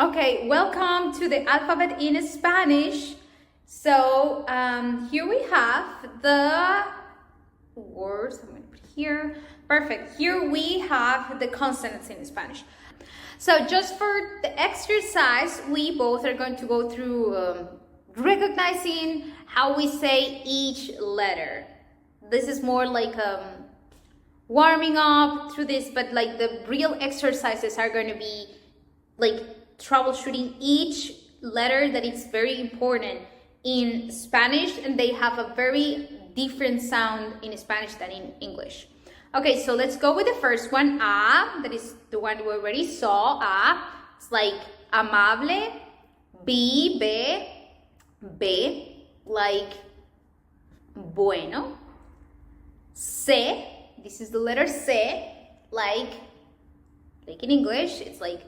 Okay, welcome to the alphabet in Spanish. So here we have the words. I'm going to put here. Perfect. Here we have the consonants in Spanish. So just for the exercise, we both are going to go through recognizing how we say each letter. This is more like warming up through this, but like the real exercises are going to be like troubleshooting each letter that is very important in Spanish, and they have a very different sound in Spanish than in English. Okay, so let's go with the first one, A, that is the one we already saw, A. It's like amable, B, B, like bueno, C, this is the letter C, like in English, it's like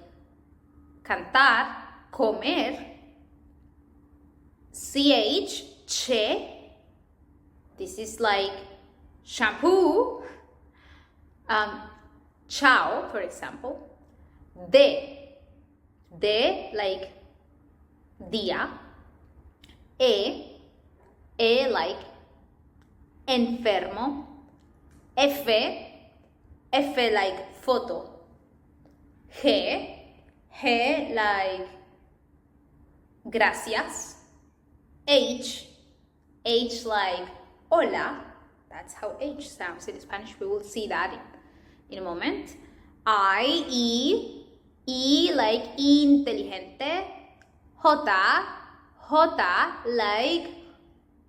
cantar, comer, CH, che, this is like shampoo, ciao, for example, de like dia, e like enfermo, F like photo, G like gracias, H like hola, that's how H sounds in Spanish, we will see that in a moment, I, E like inteligente, J like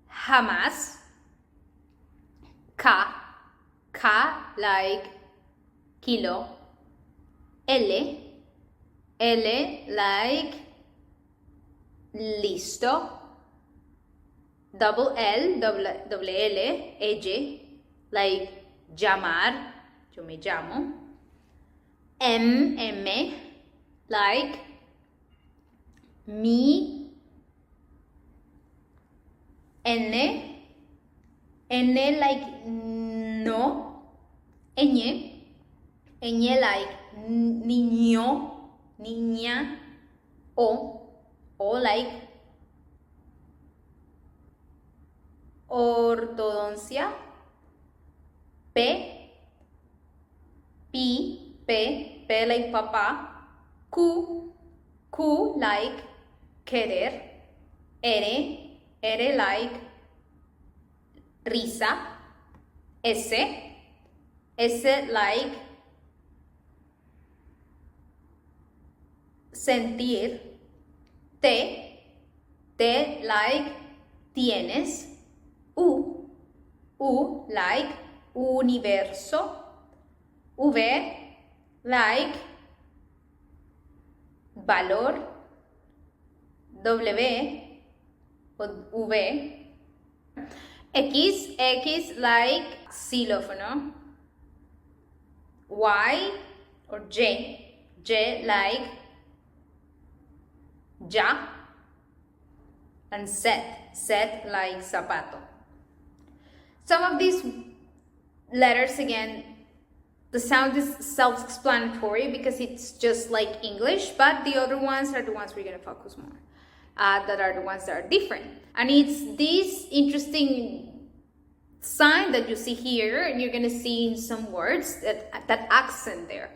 jamás, K like kilo, L like listo, double L ella, like llamar, yo me llamo, M like mi, N like no, ñ like niño, niña, O like ortodoncia, P like papá, Q like querer, R like risa, S like sentir, T like tienes, U like universo, V like valor, W o V, X like xilófono, Y or J like ya, and Z like zapato. Some of these letters, again, the sound is self-explanatory because it's just like English, but the other ones are the ones we're going to focus more, that are the ones that are different. And it's this interesting sign that you see here, and you're going to see in some words that accent there.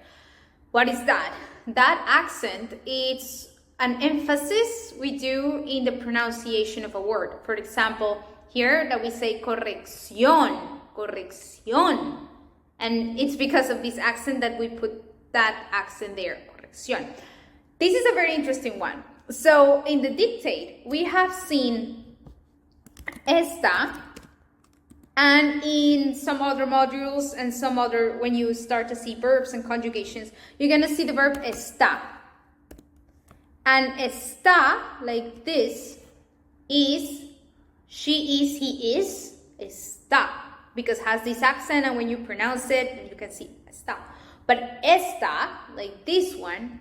What is that? That accent, it's an emphasis we do in the pronunciation of a word. For example, here that we say corrección, and it's because of this accent that we put that accent there, corrección. This is a very interesting one. So in the dictate, we have seen esta, and in some other modules and some other, when you start to see verbs and conjugations, you're gonna see the verb está. And está, like this, is, she is, he is, está, because it has this accent, and when you pronounce it, you can see está. But esta, like this one,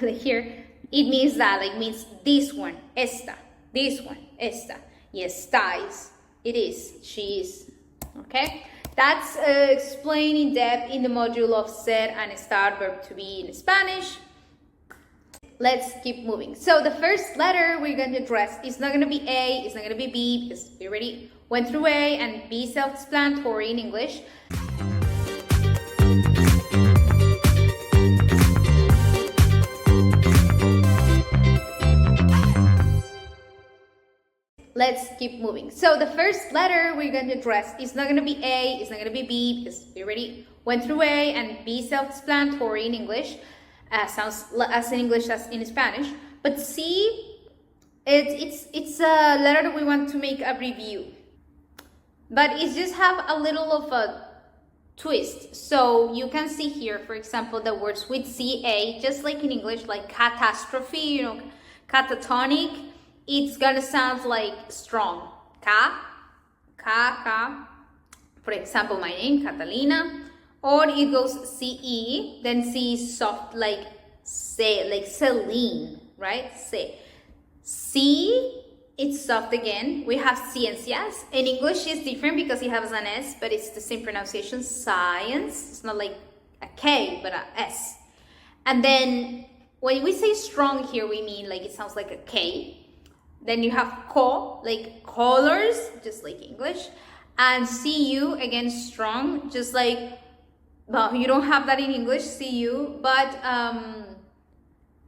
like here, it means that, like means this one, esta, this one, esta. Yes, está is, it is, she is, okay? That's explained in depth in the module of ser and estar, verb to be in Spanish. let's keep moving. So the first letter we're going to address is not going to be A, it's not going to be B, because we already went through A, and B self-explanatory in English. Let's keep moving. So the first letter we're going to address is not going to be A, it's not going to be B, because we already went through A, and B self-explanatory in English. Sounds as in English as in Spanish. But C, it's a letter that we want to make a review. But it just have a little of a twist. So you can see here, for example, the words with CA, just like in English, like catastrophe, you know, catatonic. It's gonna sound like strong. Ka. For example, my name, Catalina. Or it goes CE, then C is soft like say, like Celine, right? Say. C, it's soft again. We have ciencias. In English, it's different because it has an S, but it's the same pronunciation, science. It's not like a K, but a S. And then when we say strong here, we mean like it sounds like a K. Then you have co, like colors, just like English. And CU, again, strong, just like, well, you don't have that in English, CU, but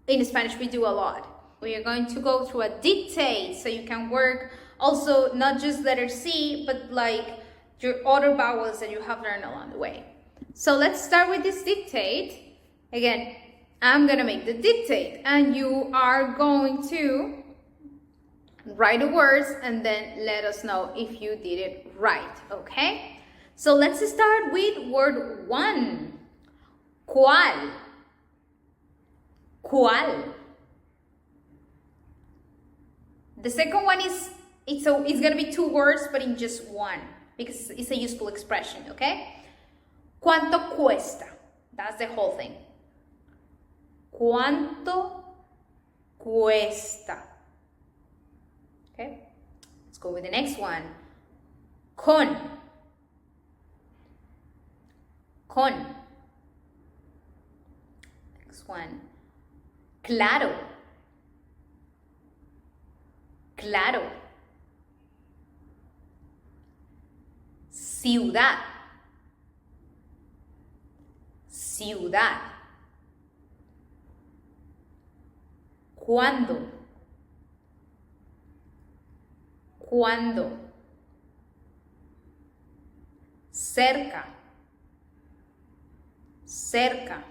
in Spanish we do a lot. We are going to go through a dictate, so you can work also not just letter C, but like your other vowels that you have learned along the way. So let's start with this dictate. Again, I'm gonna make the dictate, and you are going to write the words and then let us know if you did it right, okay? So let's start with word 1. ¿Cuál? ¿Cuál? The second one is, it's gonna be 2 words, but in just one, because it's a useful expression, okay? ¿Cuánto cuesta? That's the whole thing. ¿Cuánto cuesta? Okay, let's go with the next one. Con. Next one. Claro. Ciudad. ¿Cuándo? Cerca.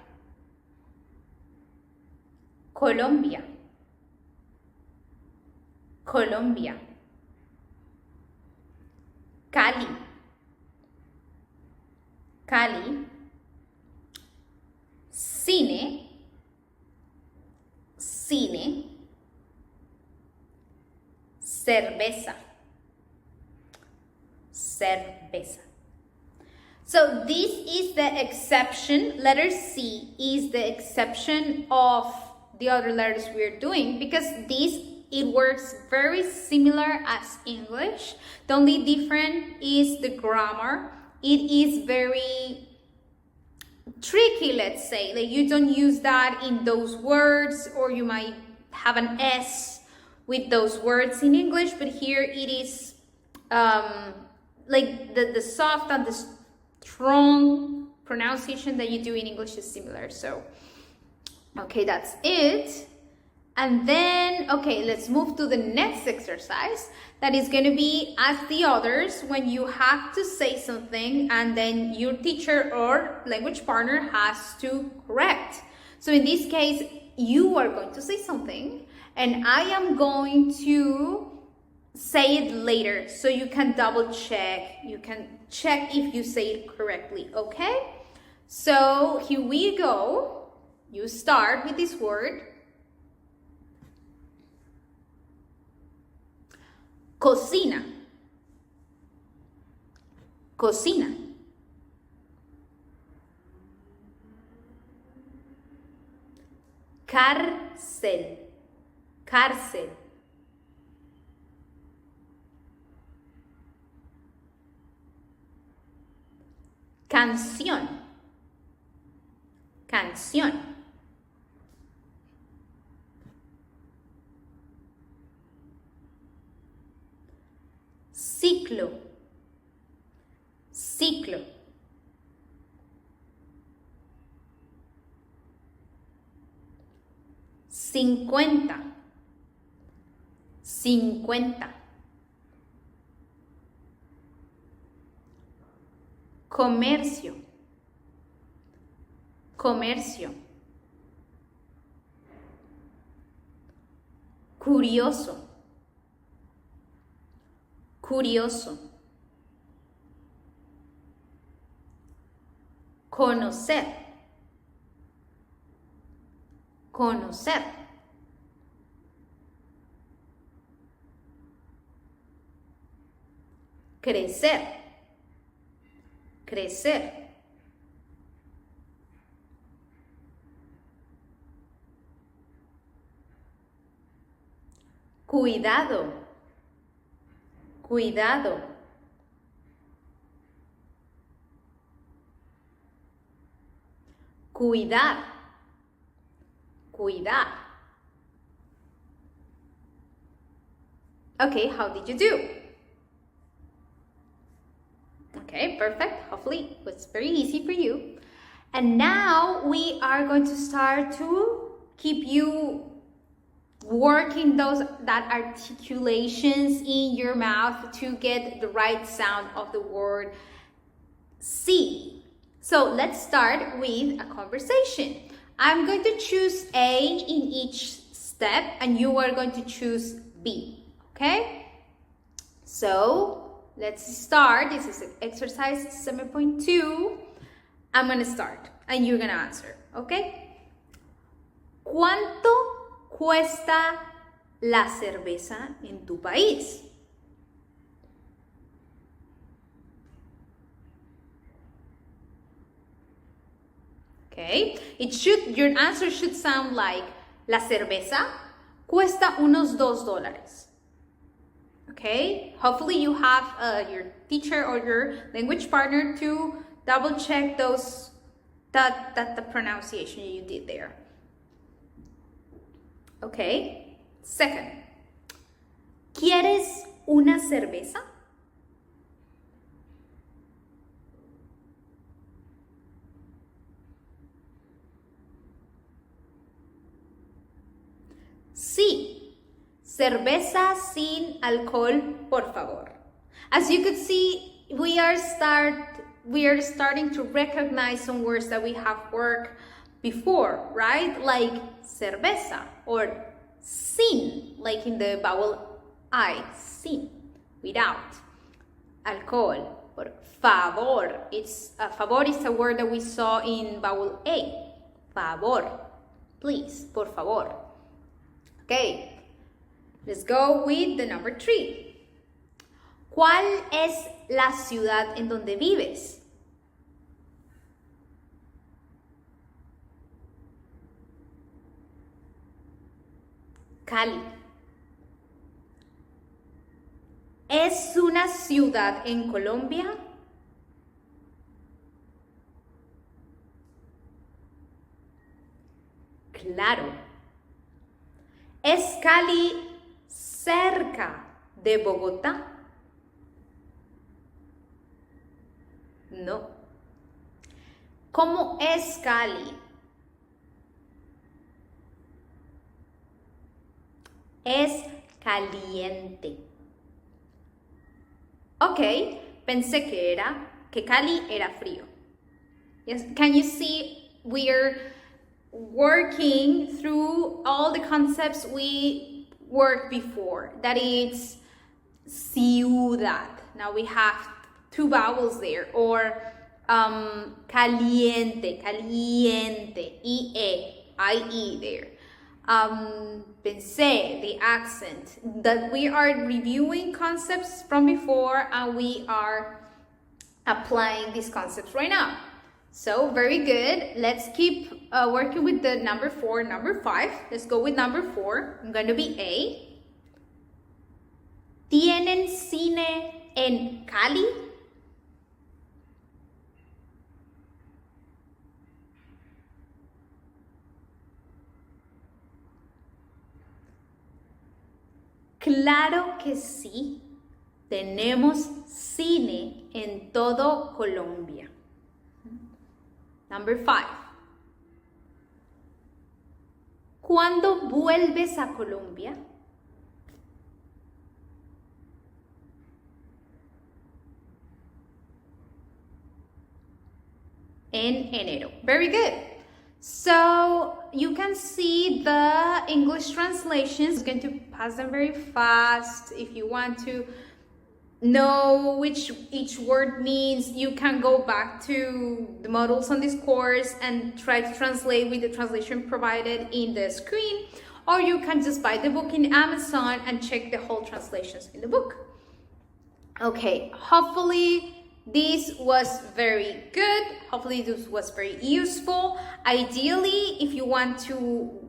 Colombia. Cali. Cine. Cerveza. So this is the exception. Letter C is the exception of the other letters we're doing, because it works very similar as English. The only difference is the grammar. It is very tricky, let's say. Like, you don't use that in those words, or you might have an S with those words in English, but here it is like the soft and the strong pronunciation that you do in English is similar. So, okay, that's it. And then, okay, let's move to the next exercise. That is going to be as the others, when you have to say something and then your teacher or language partner has to correct. So in this case, you are going to say something and I am going to say it later, so you can double check. You can check if you say it correctly, okay? So here we go. You start with this word. Cocina. Cárcel. Canción. ciclo, ciclo. Cincuenta, cincuenta. Comercio, comercio. Curioso, curioso. Conocer, conocer. Crecer, crecer. Cuidado, cuidado. Cuidar, cuidar. Okay, how did you do? Okay, perfect. Hopefully it was very easy for you. And now we are going to start to keep you working that articulations in your mouth to get the right sound of the word see. So let's start with a conversation. I'm going to choose A in each step and you are going to choose B, okay? So let's start. This is exercise 7.2. I'm going to start and you're going to answer, okay? ¿Cuánto cuesta la cerveza en tu país? Okay, your answer should sound like la cerveza cuesta unos $2. Okay, hopefully you have your teacher or your language partner to double check the pronunciation you did there. Okay, second, ¿quieres una cerveza? Sí, cerveza sin alcohol, por favor. As you could see, we are starting to recognize some words that we have worked before, right? Like cerveza or sin, like in the vowel I, sin, without. Alcohol or favor. Favor is a word that we saw in vowel A. Favor, please, por favor. Okay, let's go with the number 3. ¿Cuál es la ciudad en donde vives? Cali. ¿Es una ciudad en Colombia? Claro. ¿Es Cali cerca de Bogotá? No. ¿Cómo es Cali? Es caliente. Ok, pensé que Cali era frío. Yes, can you see we're working through all the concepts we worked before? That is ciudad. Now we have 2 vowels there. Or caliente, caliente, IE there. Pensé, the accent, that we are reviewing concepts from before and we are applying these concepts right now. So very good. Let's keep working with the number 4, number 5. Let's go with number 4. I'm going to be A. ¿Tienen cine en Cali? Claro que sí. tenemos cine en todo Colombia. Number 5. ¿Cuándo vuelves a Colombia? En enero. Very good. So you can see the English translations. I'm going to pass them very fast. If you want to know which each word means, you can go back to the modules on this course and try to translate with the translation provided in the screen, or you can just buy the book in Amazon and check the whole translations in the book. Okay, hopefully this was very good. Hopefully this was very useful. Ideally, if you want to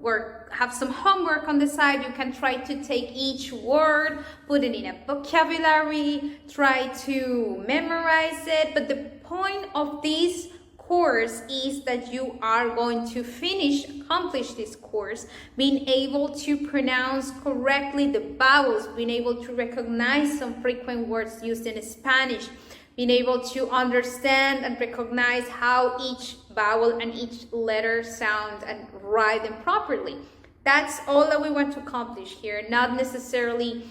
have some homework on the side, you can try to take each word, put it in a vocabulary, try to memorize it. But the point of this course is that you are going to accomplish this course, being able to pronounce correctly the vowels, being able to recognize some frequent words used in Spanish, being able to understand and recognize how each vowel and each letter sound and write them properly. That's all that we want to accomplish here, not necessarily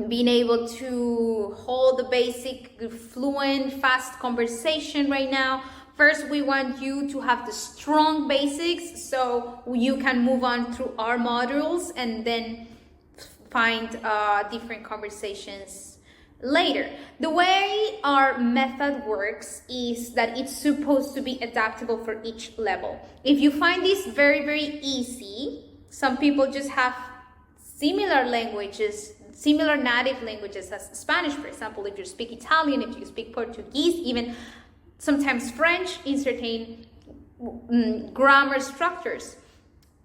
being able to hold the basic, fluent, fast conversation right now. First, we want you to have the strong basics so you can move on through our modules and then find different conversations later. The way our method works is that it's supposed to be adaptable for each level. If you find this very, very easy, some people just have similar languages, similar native languages as Spanish, for example. If you speak Italian, if you speak Portuguese, even sometimes French in certain grammar structures,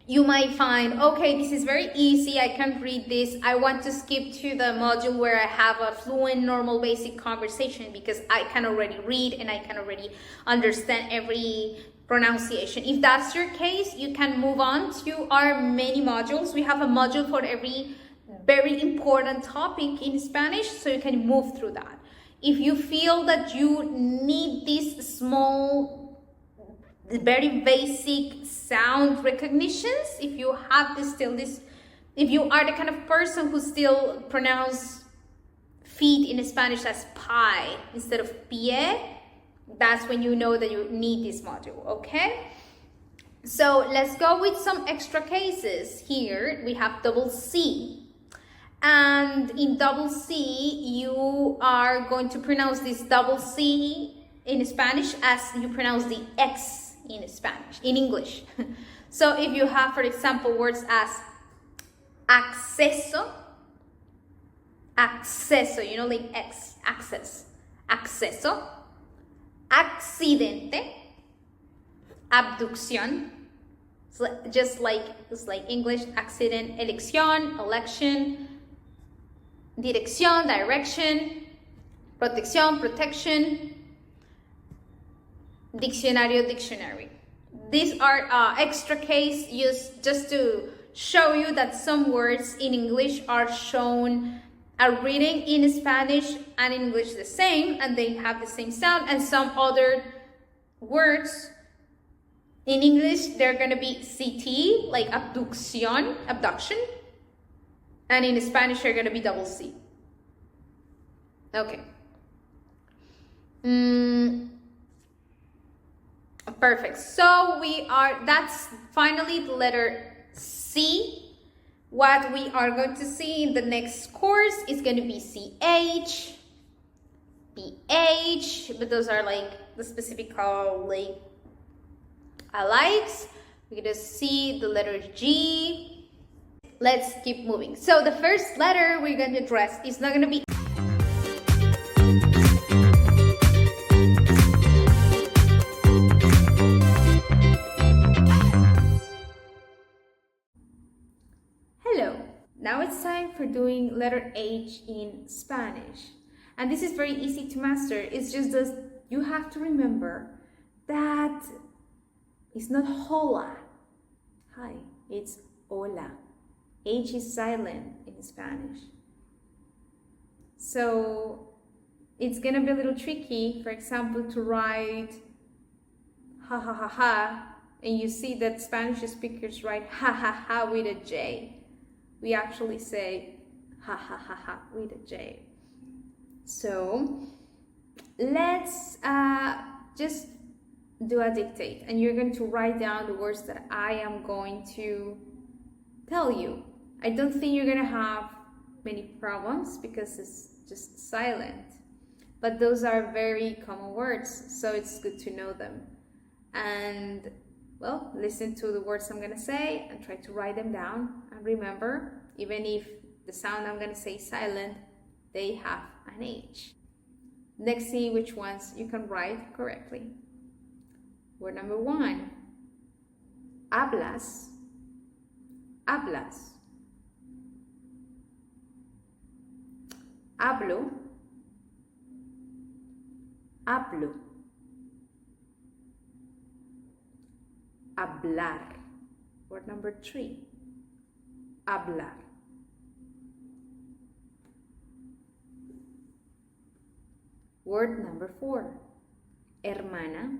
you might find, okay, this is very easy, I can read this, I want to skip to the module where I have a fluent, normal, basic conversation because I can already read and I can already understand every pronunciation. If that's your case, you can move on to our many modules. We have a module for every very important topic in Spanish, so you can move through that. If you feel that you need these small, very basic sound recognitions, if you have if you are the kind of person who still pronounce feet in Spanish as pie instead of pie, that's when you know that you need this module, okay? So let's go with some extra cases. Here we have double C. And in double C, you are going to pronounce this double C in Spanish as you pronounce the X in Spanish, in English. So if you have, for example, words as acceso, you know, like X, access, acceso, accidente, abducción, so just like it's like English, accident, elección, election, dirección, direction, protección, protection, diccionario, dictionary. These are extra case used just to show you that some words in English are reading in Spanish and English the same, and they have the same sound, and some other words in English, they're gonna be CT, like abduction, and in Spanish, they're gonna be double C. Okay. Perfect. So that's finally the letter C. What we are going to see in the next course is going to be CH, PH, but those are like the specific like alikes. We're going to see the letter G. Let's keep moving. So the first letter we're going to address is not going to be Now it's time for doing letter H in Spanish. And this is very easy to master. It's just that you have to remember that it's not hola. Hi, it's hola. H is silent in Spanish. So it's gonna be a little tricky, for example, to write ha ha ha ha, and you see that Spanish speakers write ha ha ha with a J. We actually say ha ha ha ha with a J. So let's just do a dictate, and you're going to write down the words that I am going to tell you. I don't think you're gonna have many problems because it's just silent, but those are very common words, so it's good to know them. And well, listen to the words I'm gonna say and try to write them down. And remember, even if the sound I'm gonna say is silent, they have an H. Let's see which ones you can write correctly. Word number 1, hablas, hablas. Hablo, hablo. Hablar. Word number 3, hablar. Word number 4, hermana,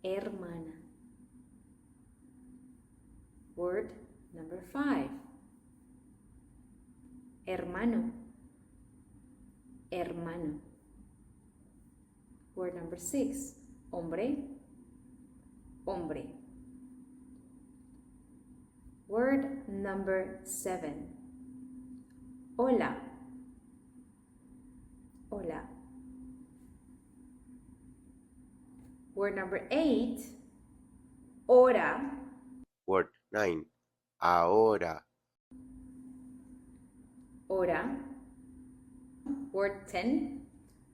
hermana. Word number 5, hermano, hermano. Word number 6, hombre, hombre. Word number 7, hola, hola. Word number 8, hora. Word 9. Ahora. Hora. Word 10,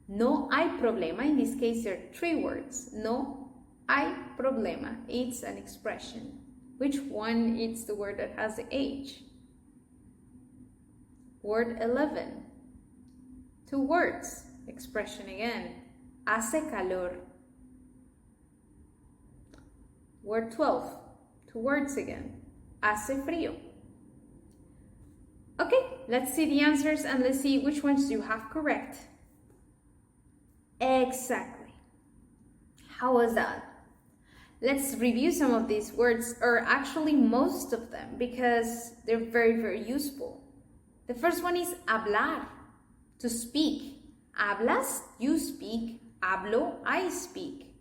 no hay problema. In this case, there are 3 words. No hay problema. It's an expression. Which one is the word that has the H? Word 11, 2 words. Expression again. Hace calor. Word 12, 2 words again. Hace frío. Okay, let's see the answers and let's see which ones you have correct. Exactly. How was that? Let's review some of these words, or actually most of them, because they're very, very useful. The first one is hablar, to speak. Hablas, you speak. Hablo, I speak.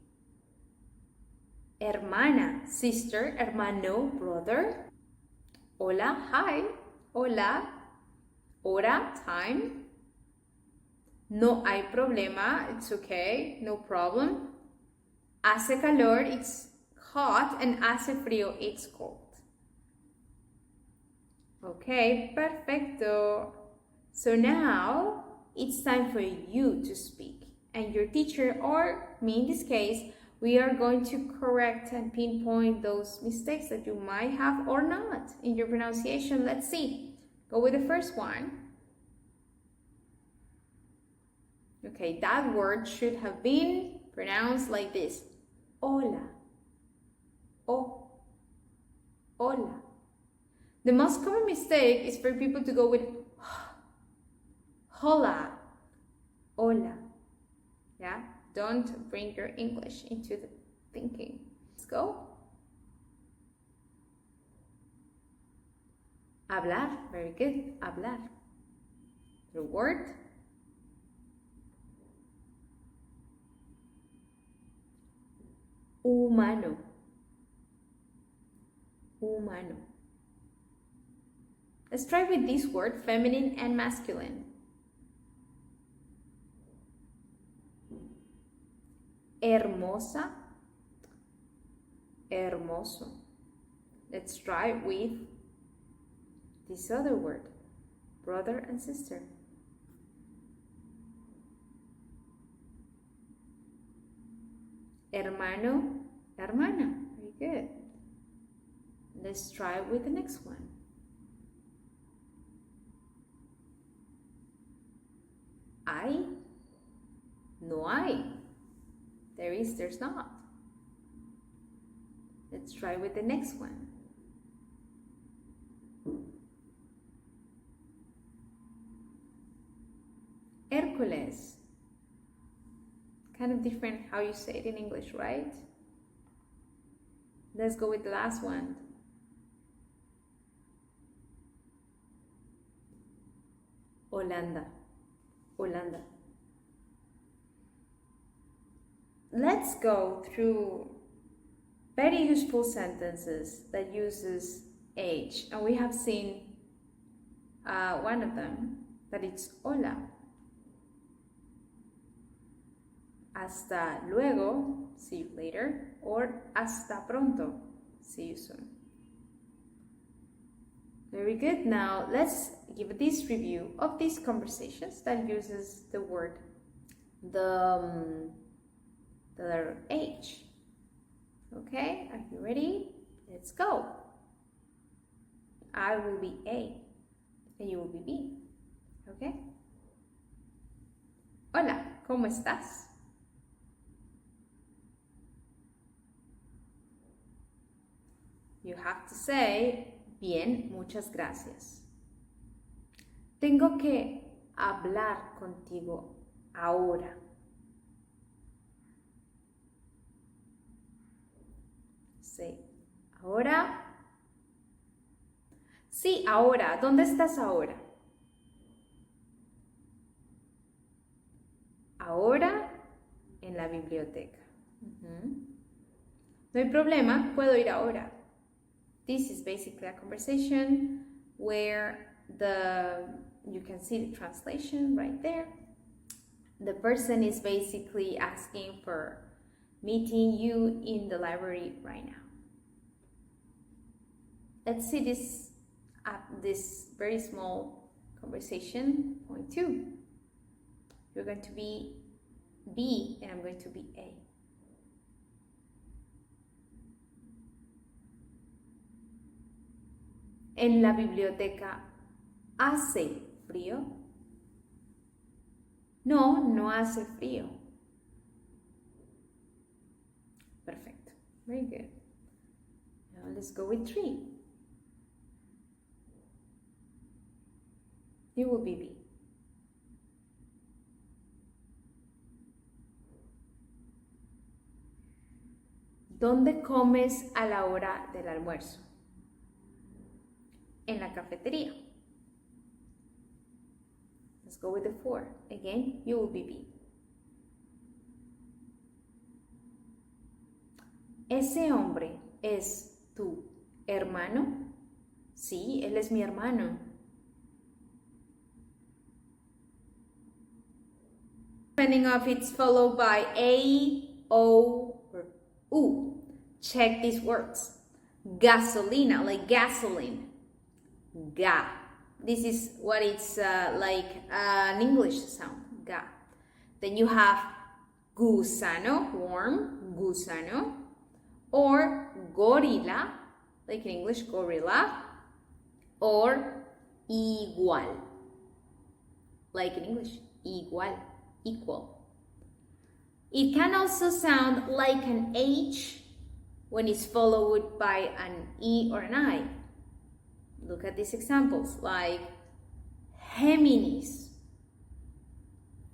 Hermana, sister. Hermano, brother. Hola, hi. Hola. Hora, time. No hay problema, it's okay, no problem. Hace calor, it's hot, and hace frío, it's cold. Okay, perfecto. So now it's time for you to speak, and your teacher, or me in this case, we are going to correct and pinpoint those mistakes that you might have or not in your pronunciation. Let's see. Go with the first one. Okay, that word should have been pronounced like this. Hola. Oh. Hola. The most common mistake is for people to go with hola. Hola. Yeah? Don't bring your English into the thinking. Let's go. Hablar. Very good. Hablar. The word. Humano. Humano. Let's try with this word, feminine and masculine. Hermosa. Hermoso. Let's try with this other word, brother and sister. Hermano, hermana. Very good. Let's try with the next one. Hay, no hay. There is, there's not. Let's try with the next one. miércoles. Kind of different how you say it in English, right? Let's go with the last one. Holanda. Holanda. Let's go through very useful sentences that uses H. And we have seen one of them, that it's hola. Hasta luego, see you later, or hasta pronto, see you soon. Very good. Now let's give this review of these conversations that uses the word, the letter H. Okay, are you ready? Let's go. I will be A and you will be B. Okay. Hola, ¿cómo estás? You have to say, bien, muchas gracias. Tengo que hablar contigo ahora. Sí, ahora. Sí, ahora. ¿Dónde estás ahora? Ahora en la biblioteca. No hay problema, puedo ir ahora. This is basically a conversation where you can see the translation right there. The person is basically asking for meeting you in the library right now. Let's see this very small conversation. Point 2. You're going to be B and I'm going to be A. En la biblioteca hace frío. No, no hace frío. Perfect. Very good. Now let's go with 3. You will be B. ¿Dónde comes a la hora del almuerzo? En la cafetería. Let's go with the 4. Again, you will be B. ¿Ese hombre es tu hermano? Sí, él es mi hermano. Depending if it's followed by A, O, or U. Check these words. Gasolina, like gasoline. Ga. This is what it's like an English sound. Ga. Then you have gusano, worm, gusano. Or gorila, like in English, gorilla. Or igual, like in English, igual, equal. It can also sound like an H when it's followed by an E or an I. Look at these examples, like Géminis.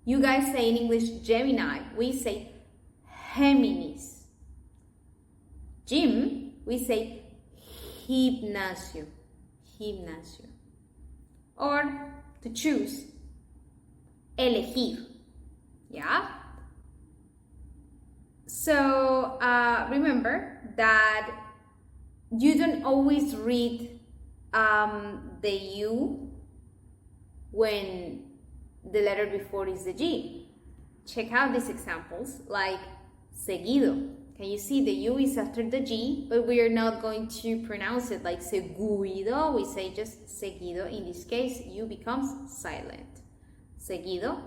You guys say in English Gemini, we say Géminis. Gym, we say gimnasio, gimnasio. Or to choose, elegir, yeah? So remember that you don't always read the U when the letter before is the G. Check out these examples, like seguido. Can you see the U is after the G, but we are not going to pronounce it like seguido. We say just seguido. In this case, U becomes silent. Seguido.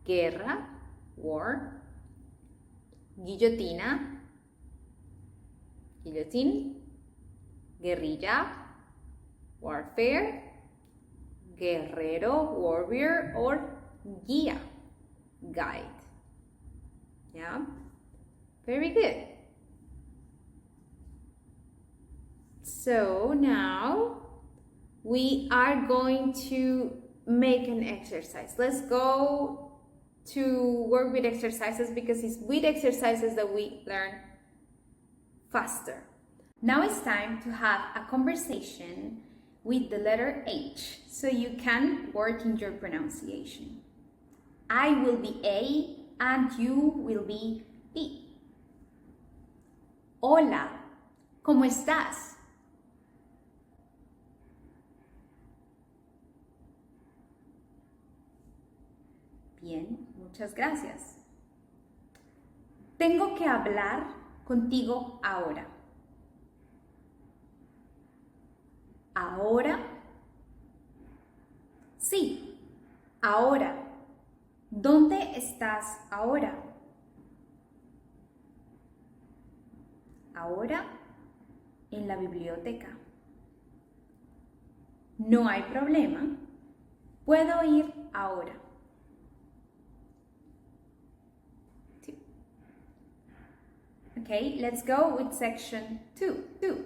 Guerra, war. Guillotina, guillotine. Guerrilla, warfare. Guerrero, warrior. Or guía, guide. Yeah? Very good. So now we are going to make an exercise. Let's go to work with exercises because it's with exercises that we learn faster. Now it's time to have a conversation with the letter H so you can work in your pronunciation. I will be A and you will be B. Hola, ¿cómo estás? Bien, muchas gracias. Tengo que hablar contigo ahora. ¿Ahora? Sí, ahora. ¿Dónde estás ahora? Ahora en la biblioteca. No hay problema. Puedo ir ahora. Okay, let's go with section 2.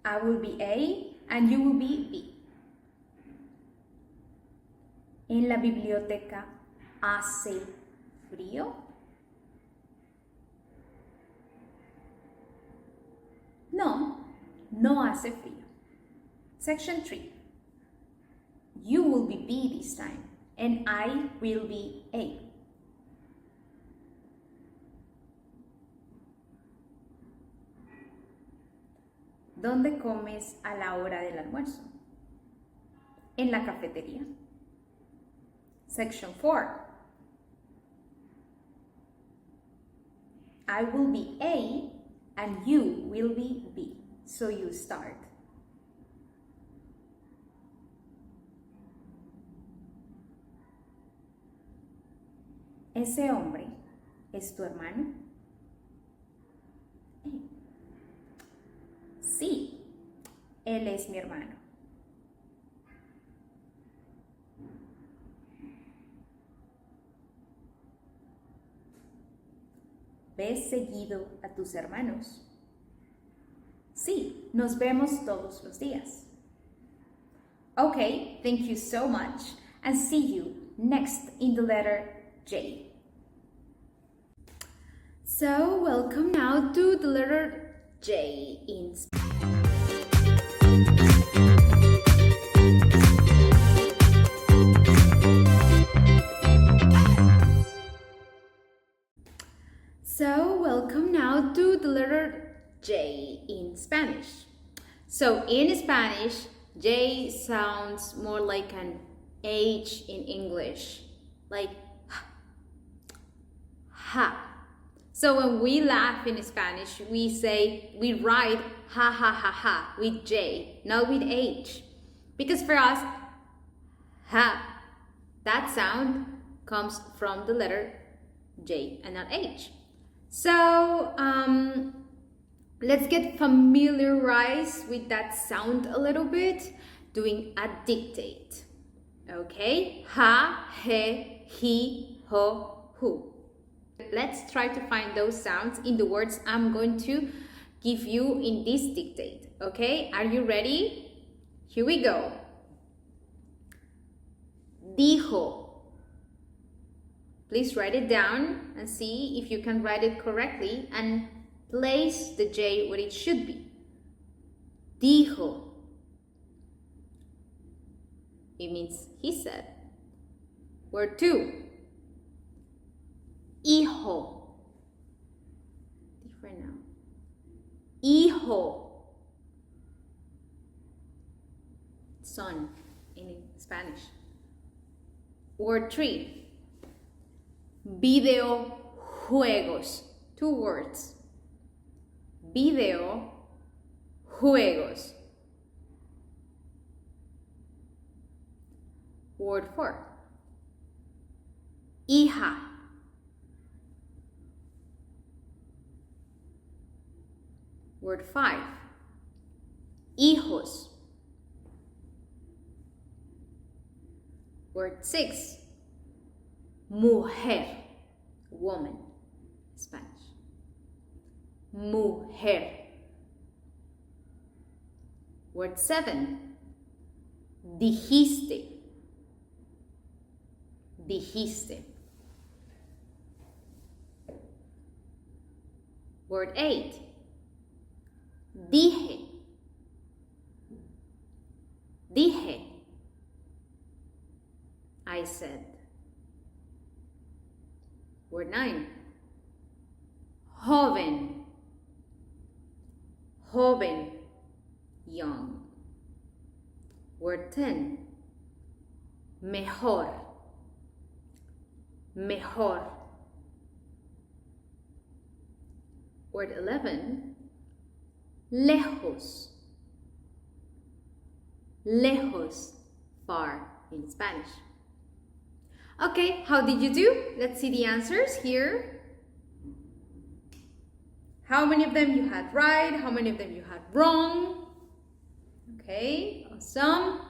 I will be A and you will be B. En la biblioteca hace frío. No, no hace frío. Section 3. You will be B this time and I will be A. ¿Dónde comes a la hora del almuerzo? En la cafetería. Section 4. I will be A and you will be B. So you start. ¿Ese hombre es tu hermano? A. Sí, él es mi hermano. ¿Ves seguido a tus hermanos? Sí, nos vemos todos los días. Okay, thank you so much and see you next in the letter J. So, welcome now to the letter J in Spanish. So, welcome now to the letter J in Spanish. So, in Spanish, J sounds more like an H in English, like ha. So, when we laugh in Spanish, we write ha ha ha ha with J, not with H. Because for us, ha, that sound comes from the letter J and not H. So, let's get familiarized with that sound a little bit, doing a dictate. Okay? Ha, he, ho, hu. Let's try to find those sounds in the words I'm going to give you in this dictate. Okay? Are you ready? Here we go. Dijo. Please write it down and see if you can write it correctly and place the J where it should be. Dijo. It means he said. Word 2. Hijo. Different now. Hijo. Son in Spanish. Word 3. Videojuegos. 2 words. Videojuegos. Word 4. Hija. Word 5. Hijos. Word 6. Mujer. Woman. Spanish. Mujer. Word 7. Dijiste. Dijiste. Word 8. Dije. Dije. I said. Word 9. Joven. Joven. Young. Word 10. Mejor. Mejor. Word 11. Lejos. Lejos. Far in Spanish. Okay, how did you do? Let's see the answers here. How many of them you had right? How many of them you had wrong? Okay, awesome.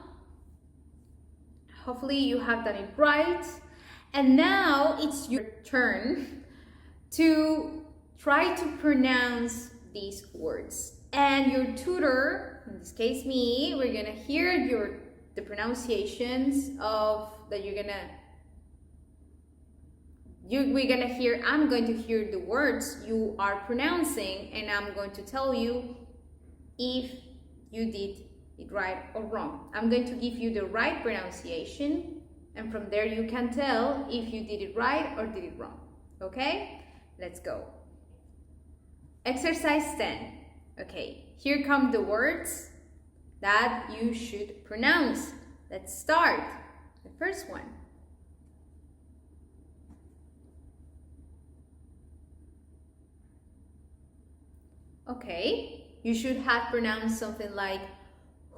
Hopefully you have done it right. And now it's your turn to try to pronounce these words. And your tutor, in this case me, we're gonna hear the pronunciations of that I'm going to hear the words you are pronouncing, and I'm going to tell you if you did it right or wrong. I'm going to give you the right pronunciation, and from there you can tell if you did it right or did it wrong. Okay? Let's go. Exercise 10. Okay, here come the words that you should pronounce. Let's start. The first one. Okay, you should have pronounced something like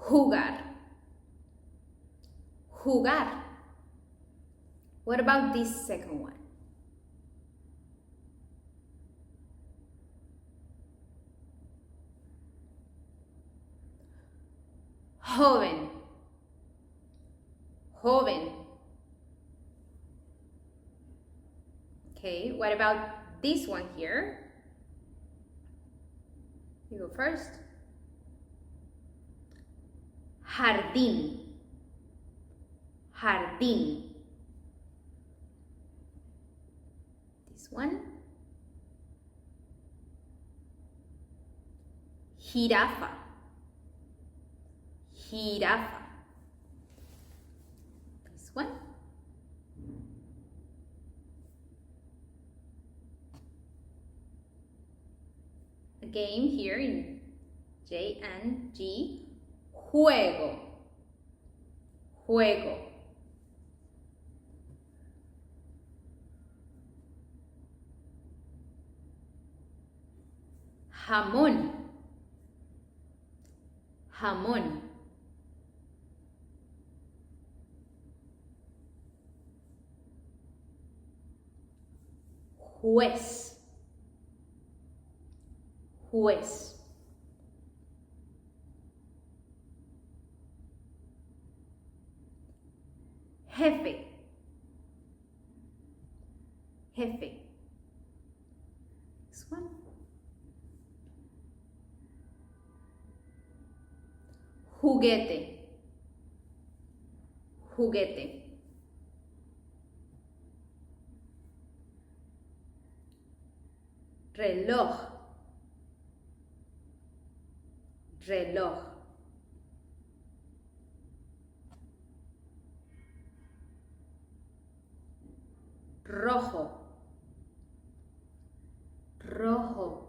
jugar. Jugar. What about this second one? Joven. Joven. Okay, what about this one here? You go first. Jardín. Jardín. This one. Jirafa. Jirafa. This one. Again here in J and G. Juego. Juego. Jamón. Jamón. Juez. Juez. Jefe. Jefe. This one. Juguete. Juguete. Reloj. Reloj. Rojo. Rojo.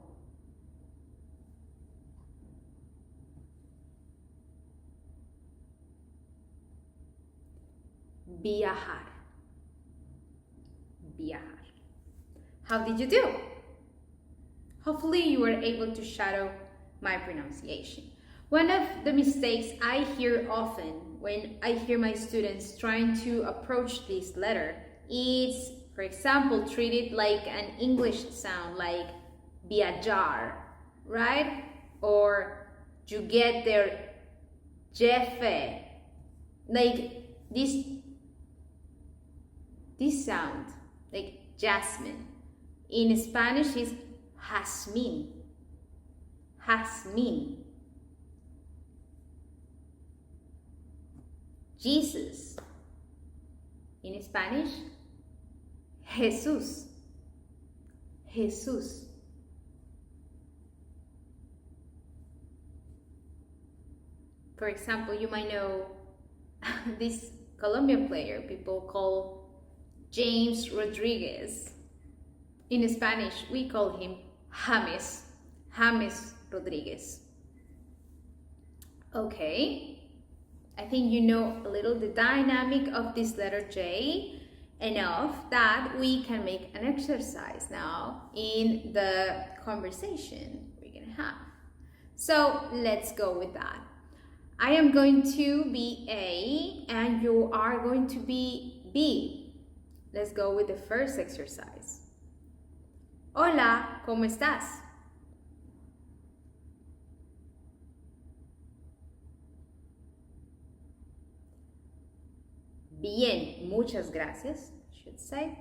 Viajar. Viajar. How did you do? Hopefully you were able to shadow my pronunciation. One of the mistakes I hear often when I hear my students trying to approach this letter is, for example, treat it like an English sound, like viajar, right? Or you get there, jefe, like this sound, like Jasmine. In Spanish is jazmín. Jazmín. Jesus. In Spanish, Jesús. Jesús. For example, you might know this Colombian player people call James Rodriguez. In Spanish, we call him James. James Rodriguez. Okay, I think you know a little the dynamic of this letter J, enough that we can make an exercise now in the conversation we're gonna have. So let's go with that. I am going to be A and you are going to be B. Let's go with the first exercise. Hola, ¿cómo estás? Bien, muchas gracias, I should say.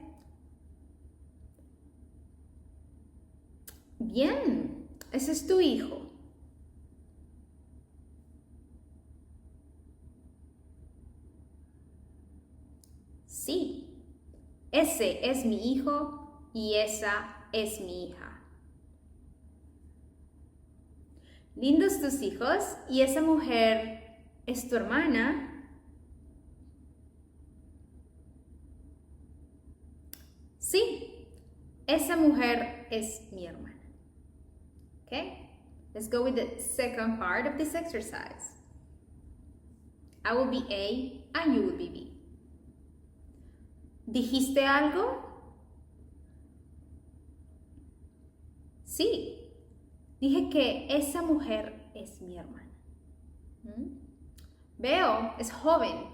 Bien, ese es tu hijo. Sí, ese es mi hijo y esa es mi hija. Lindos tus hijos y esa mujer es tu hermana. Sí, esa mujer es mi hermana. Okay, let's go with the second part of this exercise. I will be A and you will be B. ¿Dijiste algo? Sí, dije que esa mujer es mi hermana. Veo, es joven.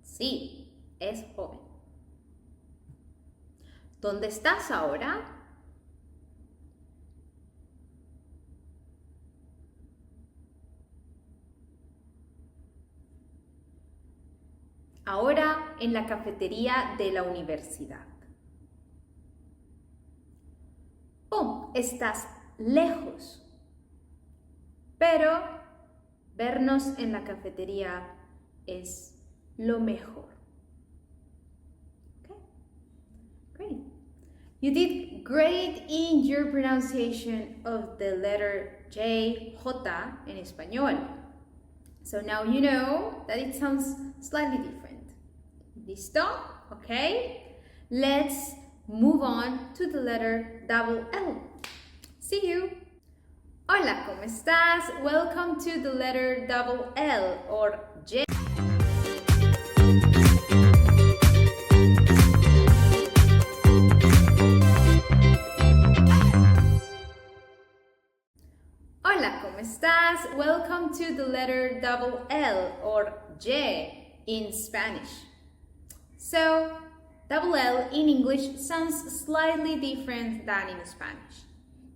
Sí, es joven. ¿Dónde estás ahora? Ahora en la cafetería de la universidad. Oh, estás lejos. Pero vernos en la cafetería es lo mejor. Okay, great. You did great in your pronunciation of the letter J, J en español. So now you know that it sounds slightly different. ¿Listo? Okay. Let's move on to the letter double L. See you. Hola, ¿cómo estás? Welcome to the letter double L or J. Hola, ¿cómo estás? Welcome to the letter double L or J in Spanish. So, double L in English sounds slightly different than in Spanish.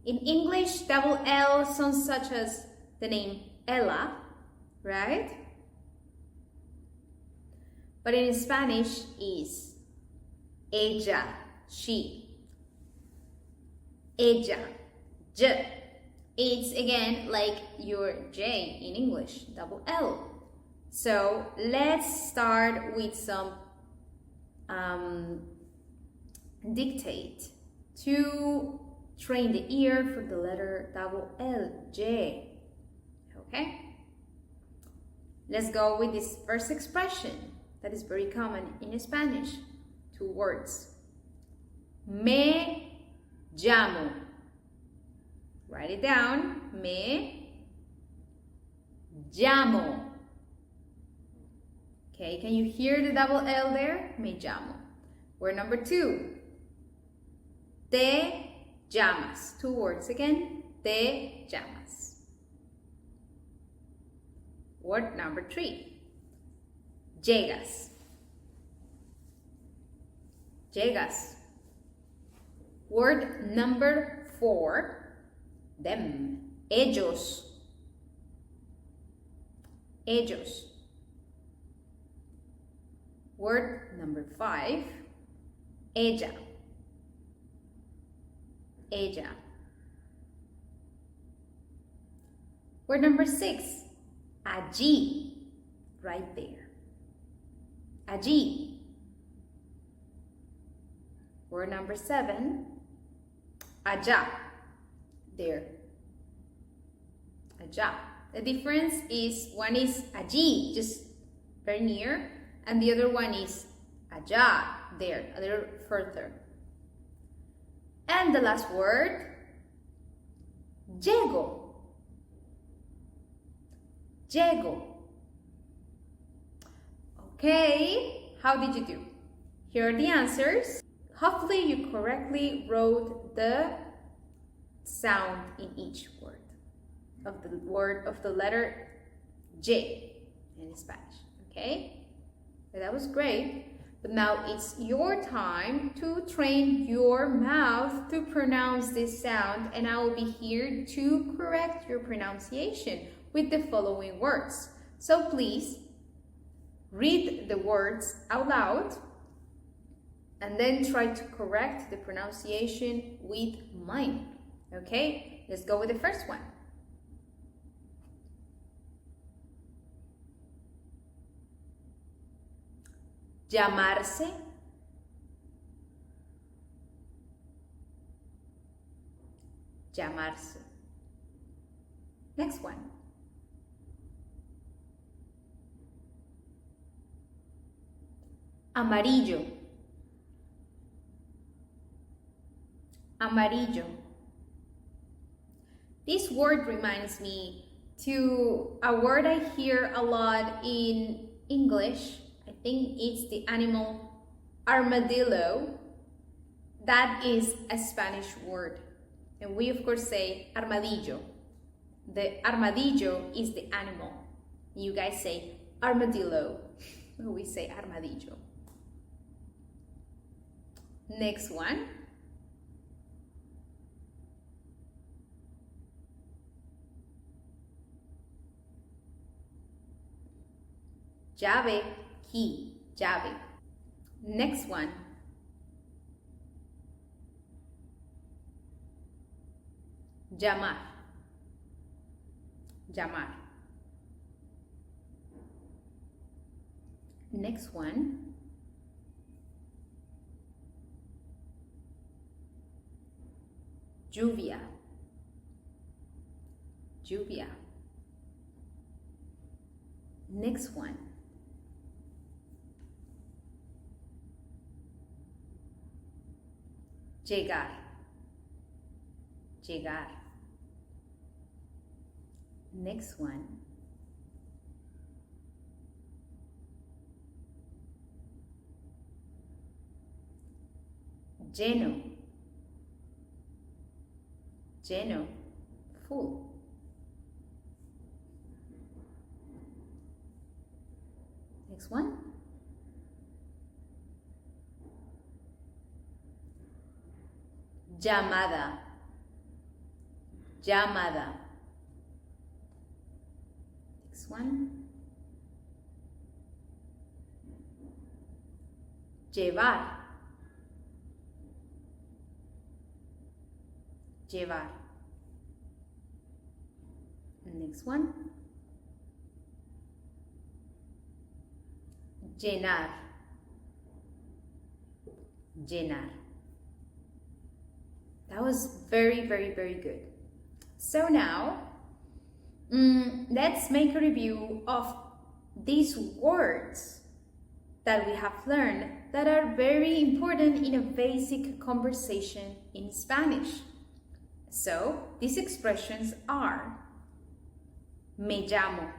In English, double L sounds such as the name Ella, right? But in Spanish is ella, she. Ella, J. It's again like your J in English, double L. So let's start with some dictate to train the ear for the letter double L, J. Okay? Let's go with this first expression that is very common in Spanish. 2 words. Me llamo. Write it down. Me llamo. Okay, can you hear the double L there? Me llamo. Word number 2. Te llamas. 2 words again. Te llamas. Word number 3. Llegas. Llegas. Word number 4. Them. Ellos. Ellos. Word number 5. Ella. Ella. Word number 6, allí, right there. Allí. Word number 7, allá, there. Allá. The difference is one is allí, just very near, and the other one is allá, there, a little further. And the last word, llego. Llego. Okay, how did you do? Here are the answers. Hopefully you correctly wrote the sound in each word of the letter J in Spanish, okay? So that was great. But now it's your time to train your mouth to pronounce this sound, and I will be here to correct your pronunciation with the following words. So please read the words out loud and then try to correct the pronunciation with mine. Okay, let's go with the first one. Llamarse. Llamarse. Next one. Amarillo. Amarillo. This word reminds me to a word I hear a lot in English. I think it's the animal armadillo. That is a Spanish word. And we of course say armadillo. The armadillo is the animal. You guys say armadillo. We say armadillo. Next one. Llave, key, llave. Next one. Llamar, llamar. Next one. Lluvia, lluvia. Next one. Llegar, llegar. Next one. Lleno, lleno, full. Next one. Llamada, llamada. Next one. Llevar, llevar. Next one. Llenar, llenar. That was very, very, very good. So now, let's make a review of these words that we have learned that are very important in a basic conversation in Spanish. So, these expressions are me llamo,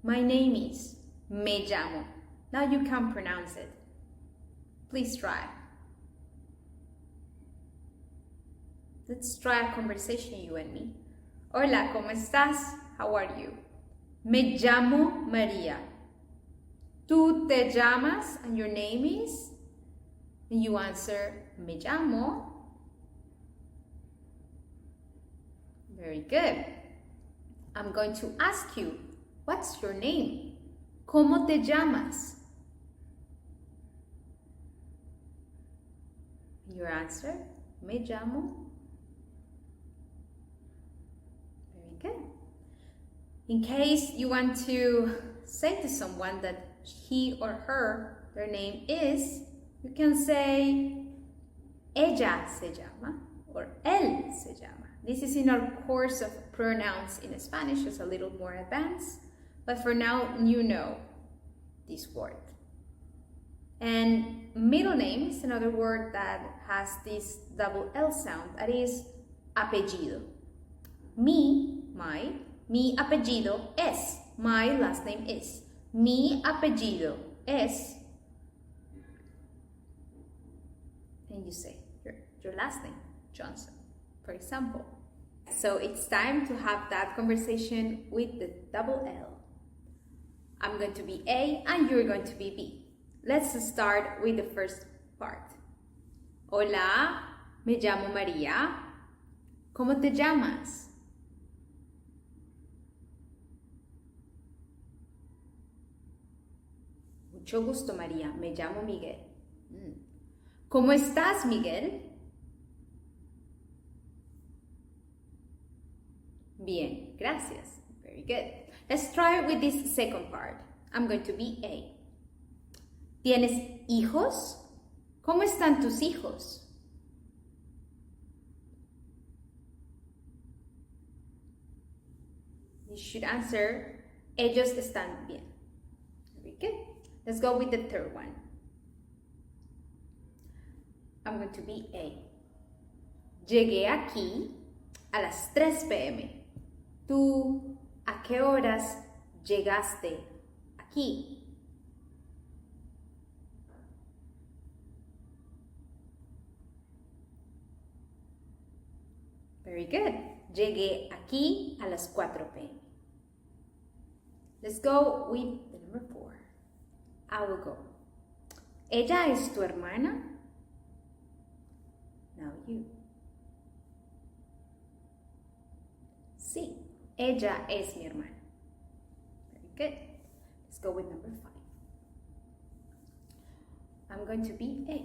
my name is, me llamo. Now you can pronounce it. Please try. Let's try a conversation, you and me. Hola, ¿cómo estás? How are you? Me llamo María. ¿Tú te llamas? And your name is? And you answer, me llamo. Very good. I'm going to ask you, what's your name? ¿Cómo te llamas? Your answer, me llamo. Very good. In case you want to say to someone that he or her, their name is, you can say ella se llama or él se llama. This is in our course of pronouns in Spanish, it's a little more advanced, but for now you know this word. And middle name is another word that has this double L sound, that is apellido. Mi apellido es, my last name is. Mi apellido es, and you say your last name, Johnson, for example. So it's time to have that conversation with the double L. I'm going to be A and you're going to be B. Let's start with the first part. Hola, me llamo María. ¿Cómo te llamas? Mucho gusto, María. Me llamo Miguel. ¿Cómo estás, Miguel? Bien, gracias. Very good. Let's try with this second part. I'm going to be A. ¿Tienes hijos? ¿Cómo están tus hijos? You should answer, ellos están bien. Very good. Let's go with the third one. I'm going to be A. Llegué aquí a las 3 p.m. ¿Tú a qué horas llegaste aquí? Very good. Llegué aquí a las 4 p.m. Let's go with the number 4. I will go. ¿Ella es tu hermana? Now you. Sí, ella es mi hermana. Very good. Let's go with number 5. I'm going to be A.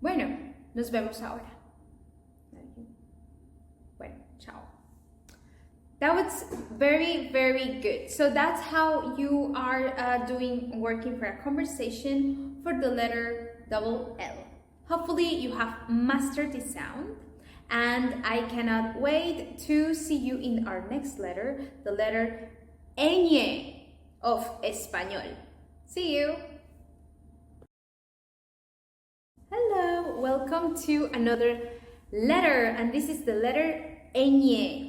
Bueno, nos vemos ahora. Now you. Bueno, ciao. That was very, very good. So that's how you are working for a conversation for the letter double L. Hopefully you have mastered this sound, and I cannot wait to see you in our next letter, the letter ñ of español. See you. Hello, welcome to another letter, and this is the letter ñ.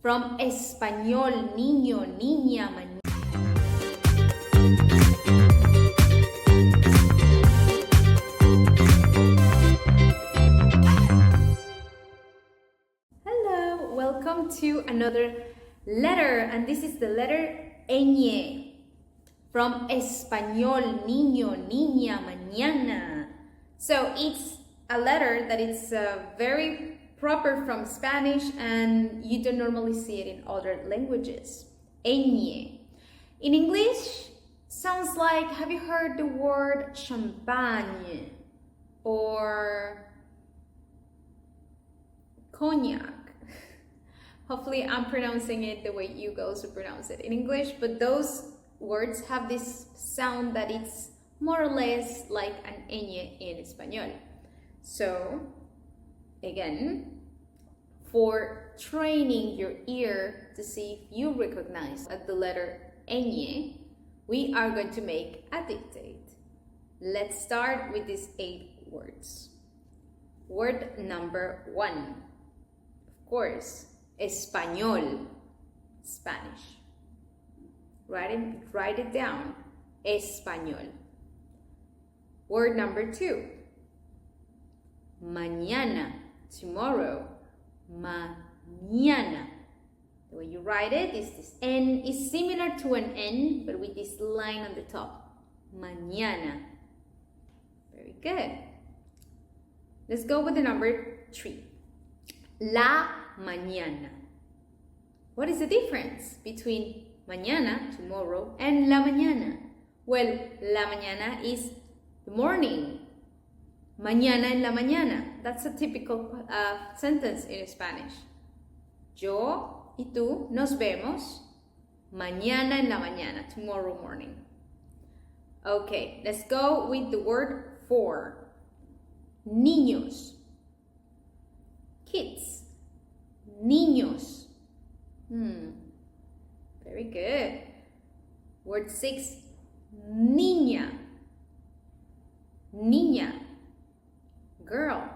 From español, niño, niña, mañana. Hello, welcome to another letter, and this is the letter ñ. From español, niño, niña, mañana. So it's a letter that is very proper from Spanish, and you don't normally see it in other languages. ñ. In English, sounds like, have you heard the word champagne or cognac? Hopefully I'm pronouncing it the way you guys pronounce it in English, but those words have this sound that it's more or less like an ñ in español. So again, for training your ear to see if you recognize the letter ñ, we are going to make a dictate. Let's start with these 8 words. Word number 1. Of course, español, Spanish. Write it down. Español. Word number 2. Mañana, tomorrow. Mañana. The way you write it is this N is similar to an N, but with this line on the top. Mañana. Very good. Let's go with the number 3. La mañana. What is the difference between mañana, tomorrow, and la mañana? Well, la mañana is the morning. Mañana en la mañana. That's a typical sentence in Spanish. Yo y tú nos vemos mañana en la mañana, tomorrow morning. Okay, let's go with the word for. Niños. Kids. Niños. Very good. Word 6, niña. Niña. Girl.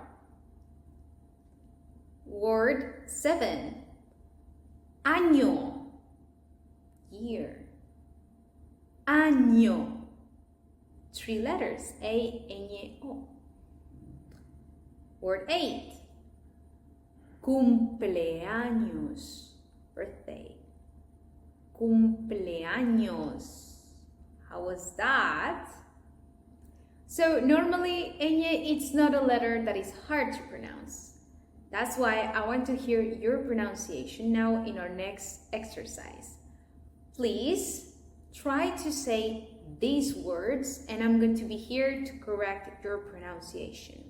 Word 7, año. Year. Año. 3 letters, A-Ñ-O. Word 8, cumpleaños. Birthday. Cumpleaños. How was that? So normally, ñ, it's not a letter that is hard to pronounce. That's why I want to hear your pronunciation now in our next exercise. Please try to say these words and I'm going to be here to correct your pronunciation.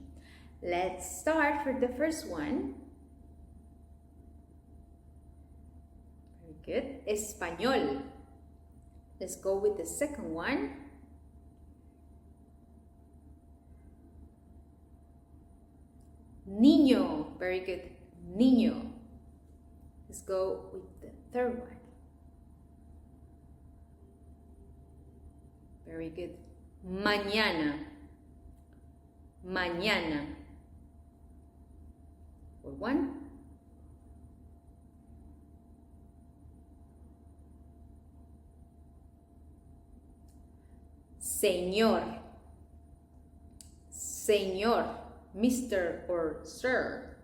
Let's start for the first one. Very good. Español. Let's go with the second one. Niño. Very good. Niño. Let's go with the third one. Very good. Mañana. Mañana. For one. Señor. Señor. Mr. or Sir.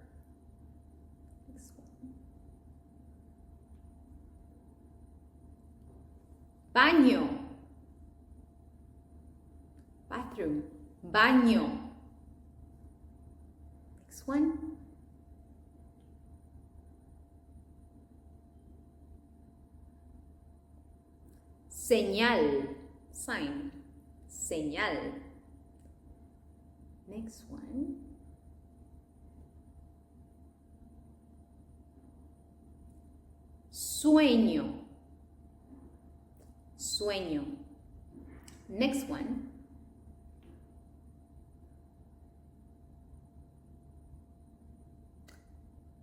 Next one. Baño. Bathroom. Baño. Next one. Señal. Sign. Señal. Next one. Sueño. Sueño. Next one.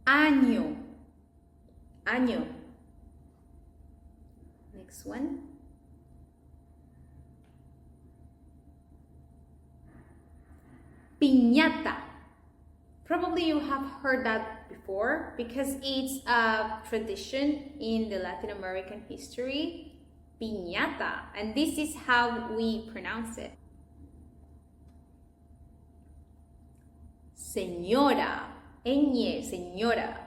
Año. Año. Next one. Piñata. Probably you have heard that before because it's a tradition in the Latin American history. Piñata. And this is how we pronounce it. Señora. Ñ, señora.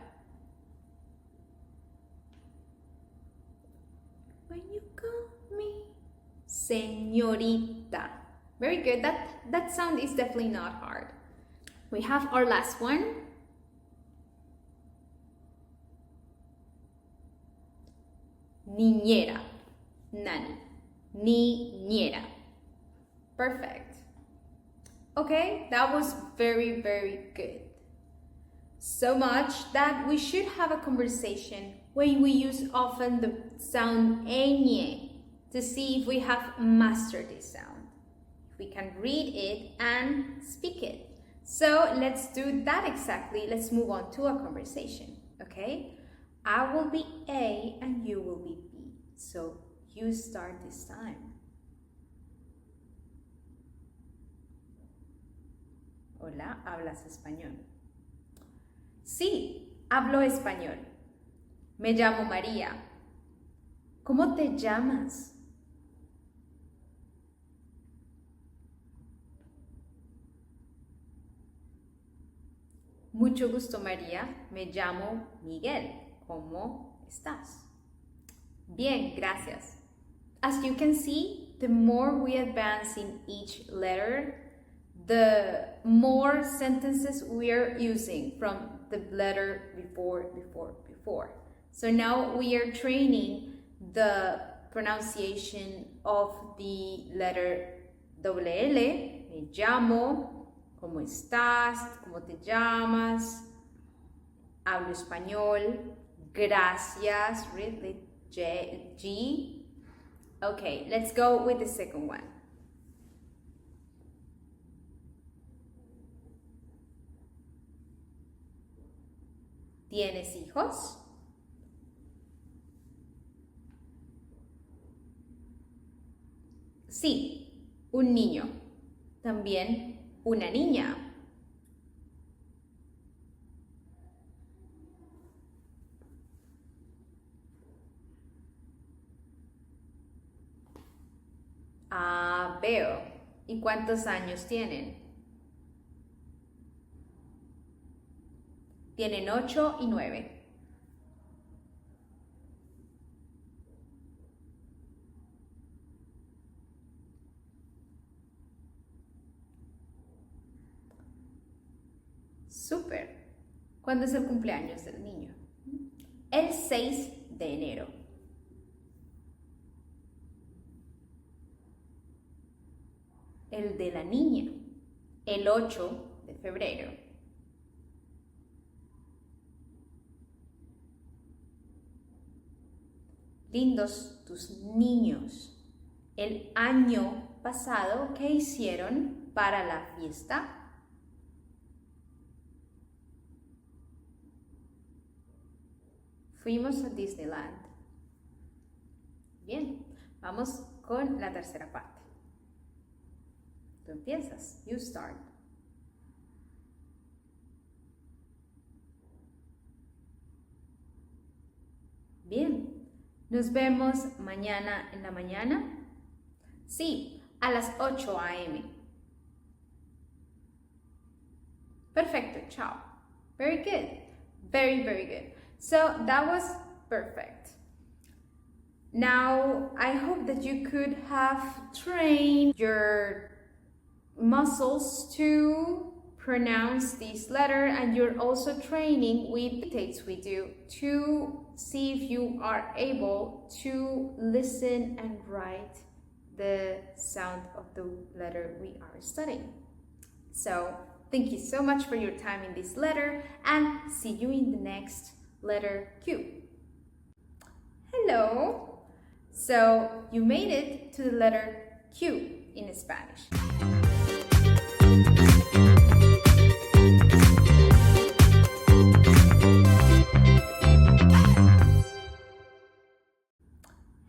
When you call me señorita. Very good. That sound is definitely not hard. We have our last one. Niñera. Nanny. Niñera. Perfect. Okay, that was very, very good. So much that we should have a conversation where we use often the sound ñ to see if we have mastered this sound. If we can read it and speak it. So let's do that exactly. Let's move on to a conversation, okay? I will be A and you will be B. So you start this time. Hola, ¿hablas español? Sí, hablo español. Me llamo María. ¿Cómo te llamas? Mucho gusto, María. Me llamo Miguel. ¿Cómo estás? Bien, gracias. As you can see, the more we advance in each letter, the more sentences we are using from the letter before. So now we are training the pronunciation of the letter doble L. Me llamo, ¿cómo estás? ¿Cómo te llamas? Hablo español. Gracias, really, G. Okay, let's go with the second one. ¿Tienes hijos? Sí, un niño. También una niña. Ah, veo. ¿Y cuántos años tienen? Tienen 8 y 9. Súper. ¿Cuándo es el cumpleaños del niño? El 6 de enero. El de la niña, el 8 de febrero. Lindos tus niños. El año pasado, ¿qué hicieron para la fiesta? Fuimos a Disneyland. Bien, vamos con la tercera parte. Tú empiezas. You start. Bien. ¿Nos vemos mañana en la mañana? Sí, a las 8 a.m. Perfecto, chao. Very good. Very, very good. So that was perfect. Now, I hope that you could have trained your muscles to pronounce this letter, and you're also training with the takes we do to see if you are able to listen and write the sound of the letter we are studying. So thank you so much for your time in this letter, and see you in the next letter Q. Hello. So you made it to the letter Q in Spanish.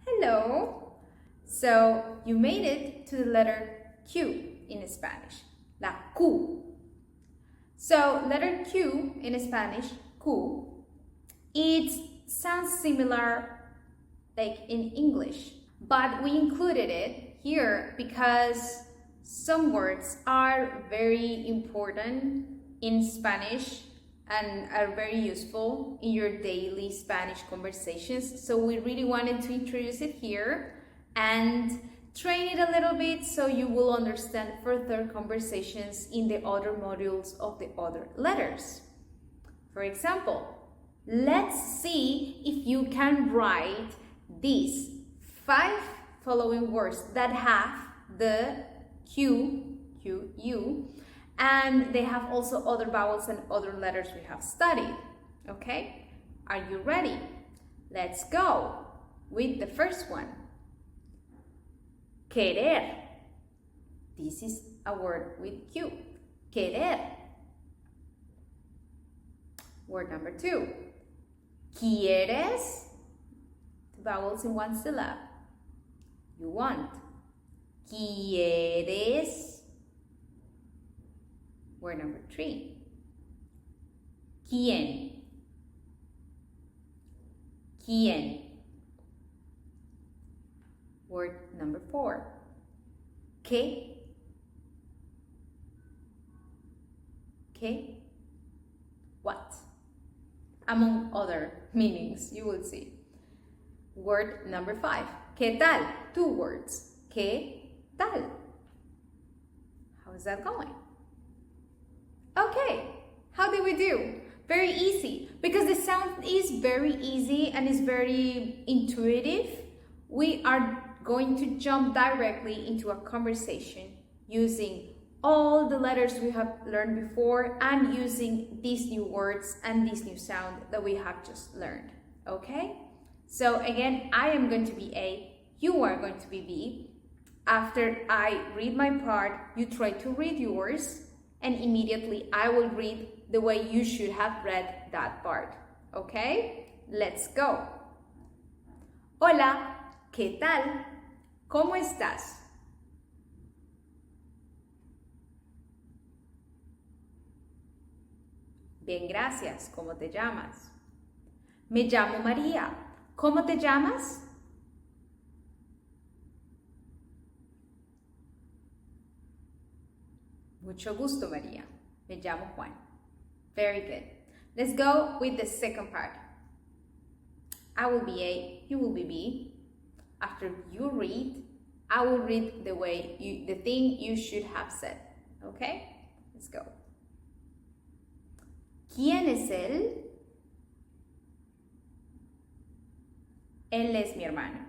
Hello. So you made it to the letter Q in Spanish. La Q. So letter Q in Spanish, Q, it sounds similar like in English, but we included it here because some words are very important in Spanish and are very useful in your daily Spanish conversations. So we really wanted to introduce it here and train it a little bit so you will understand further conversations in the other modules of the other letters. For example, let's see if you can write these 5 following words that have the Q, U, and they have also other vowels and other letters we have studied. Okay? Are you ready? Let's go with the first one. Querer. This is a word with Q. Querer. Word number 2. ¿Quieres? Vowels in one syllable. You want. ¿Quieres? Word number 3. ¿Quién? ¿Quién? Word number 4. ¿Qué? ¿Qué? What? Among other meanings, you will see. Word number 5. ¿Qué tal? 2 words. ¿Qué tal? How is that going? Okay, how did we do? Very easy, because the sound is very easy and is very intuitive. We are going to jump directly into a conversation using all the letters we have learned before and using these new words and this new sound that we have just learned. Okay? So again, I am going to be A, you are going to be B. After I read my part, you try to read yours, and immediately I will read the way you should have read that part. Okay? Let's go. Hola, ¿qué tal? ¿Cómo estás? Bien, gracias. ¿Cómo te llamas? Me llamo María. ¿Cómo te llamas? Mucho gusto, María. Me llamo Juan. Very good. Let's go with the second part. I will be A, you will be B. After you read, I will read the thing you should have said. Okay? Let's go. ¿Quién es él? Él es mi hermano.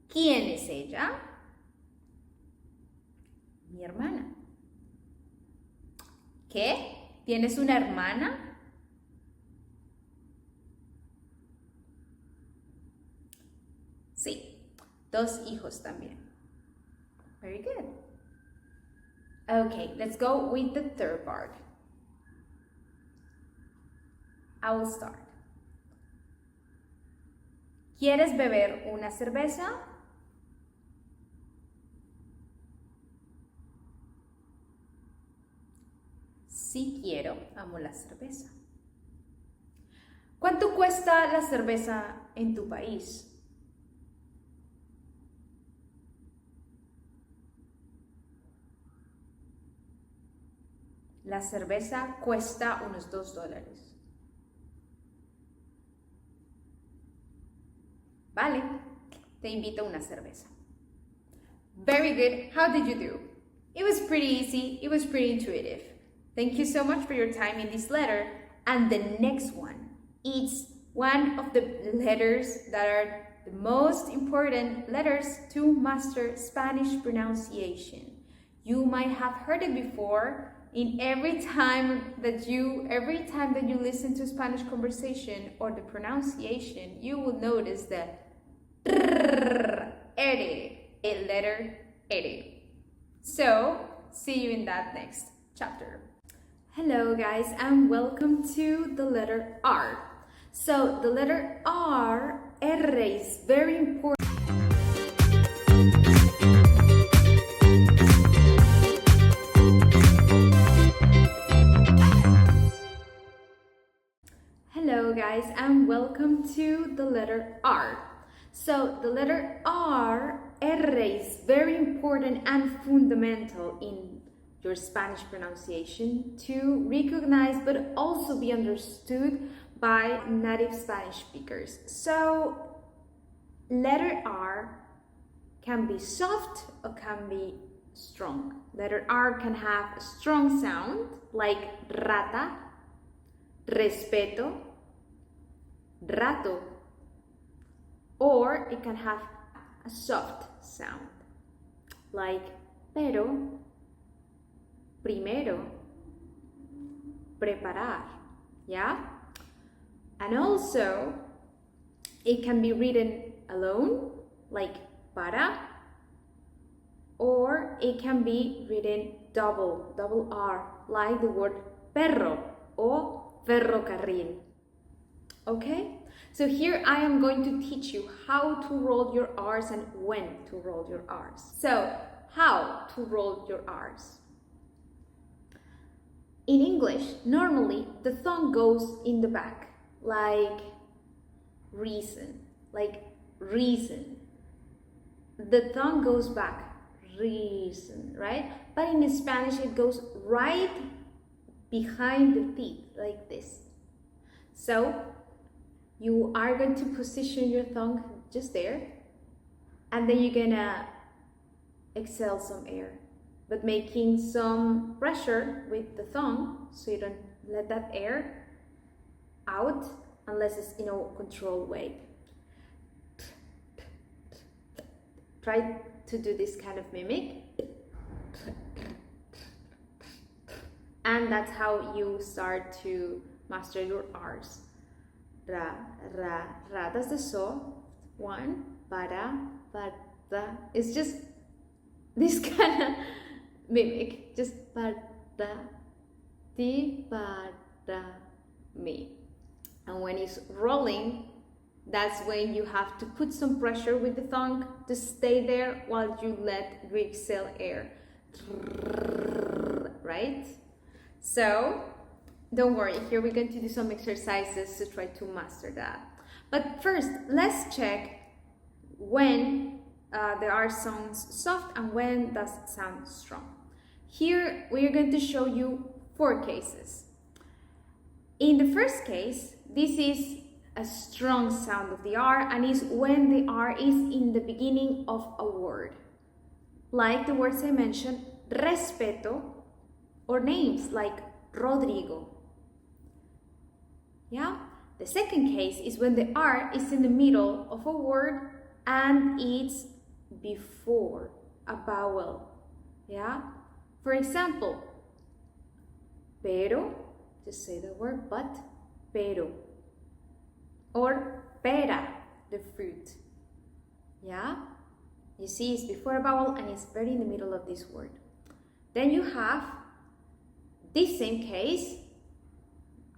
¿Quién es ella? Mi hermana. ¿Qué? ¿Tienes una hermana? Sí, 2 hijos también. Very good. Okay, let's go with the third part. I will start. ¿Quieres beber una cerveza? Sí quiero, amo la cerveza. ¿Cuánto cuesta la cerveza en tu país? La cerveza cuesta unos $2. Vale, te invito a una cerveza. Very good. How did you do? It was pretty easy. It was pretty intuitive. Thank you so much for your time in this letter. And the next one, it's one of the letters that are the most important letters to master Spanish pronunciation. You might have heard it before. Every time that you listen to Spanish conversation or the pronunciation, you will notice the ere, a letter ere. So, see you in that next chapter. Hello guys, and welcome to the letter R. So, the letter R, is very important. Hello guys, and welcome to the letter R. So the letter R, is very important and fundamental in your Spanish pronunciation to recognize but also be understood by native Spanish speakers. So letter R can be soft or can be strong. Letter R can have a strong sound like rata, respeto, rato, or it can have a soft sound like pero, primero, preparar, yeah? And also it can be written alone like para, or it can be written double R like the word perro or ferrocarril. Okay? So here I am going to teach you how to roll your R's and when to roll your R's. So, how to roll your R's? In English, normally the tongue goes in the back, like reason, The tongue goes back, reason, right? But in Spanish it goes right behind the teeth, like this. So, you are going to position your tongue just there, and then you're gonna exhale some air, but making some pressure with the tongue so you don't let that air out unless it's in a controlled way. Try to do this kind of mimic, and that's how you start to master your R's. ra, ra, ra. That's the soft one. Para, para. It's just this kind of mimic. Just para, ti, para, mi. And when it's rolling, that's when you have to put some pressure with the tongue to stay there while you let you exhale air. Right? So, don't worry, here we're going to do some exercises to try to master that. But first, let's check when there are sounds soft and when does it sound strong. Here, we are going to show you 4 cases. In the first case, this is a strong sound of the R and is when the R is in the beginning of a word. Like the words I mentioned, respeto, or names like Rodrigo. Yeah? The second case is when the R is in the middle of a word and it's before a vowel. Yeah? For example, pero, just say the word, but, pero. Or pera, the fruit. Yeah? You see, it's before a vowel and it's very in the middle of this word. Then you have this same case,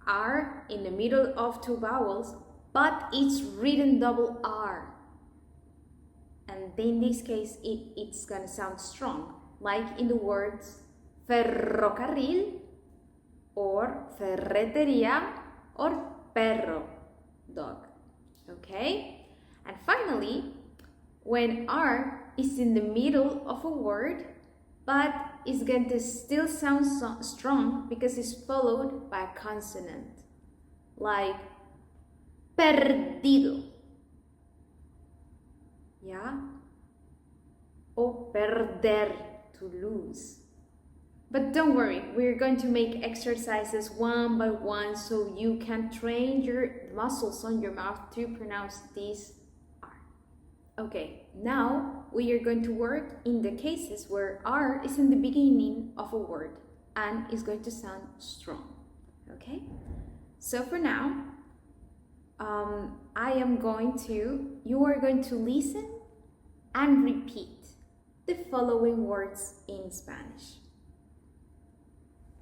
R in the middle of 2 vowels, but it's written double R. And in this case, it's gonna sound strong, like in the words ferrocarril, or ferretería, or perro, dog. Okay? And finally, when R is in the middle of a word, but it's going to still sound strong because it's followed by a consonant, like perdido. Yeah? Or perder, to lose. But don't worry, we're going to make exercises one by one so you can train your muscles on your mouth to pronounce this R. Okay, now we are going to work in the cases where R is in the beginning of a word and is going to sound strong. Okay? So for now, you are going to listen and repeat the following words in Spanish.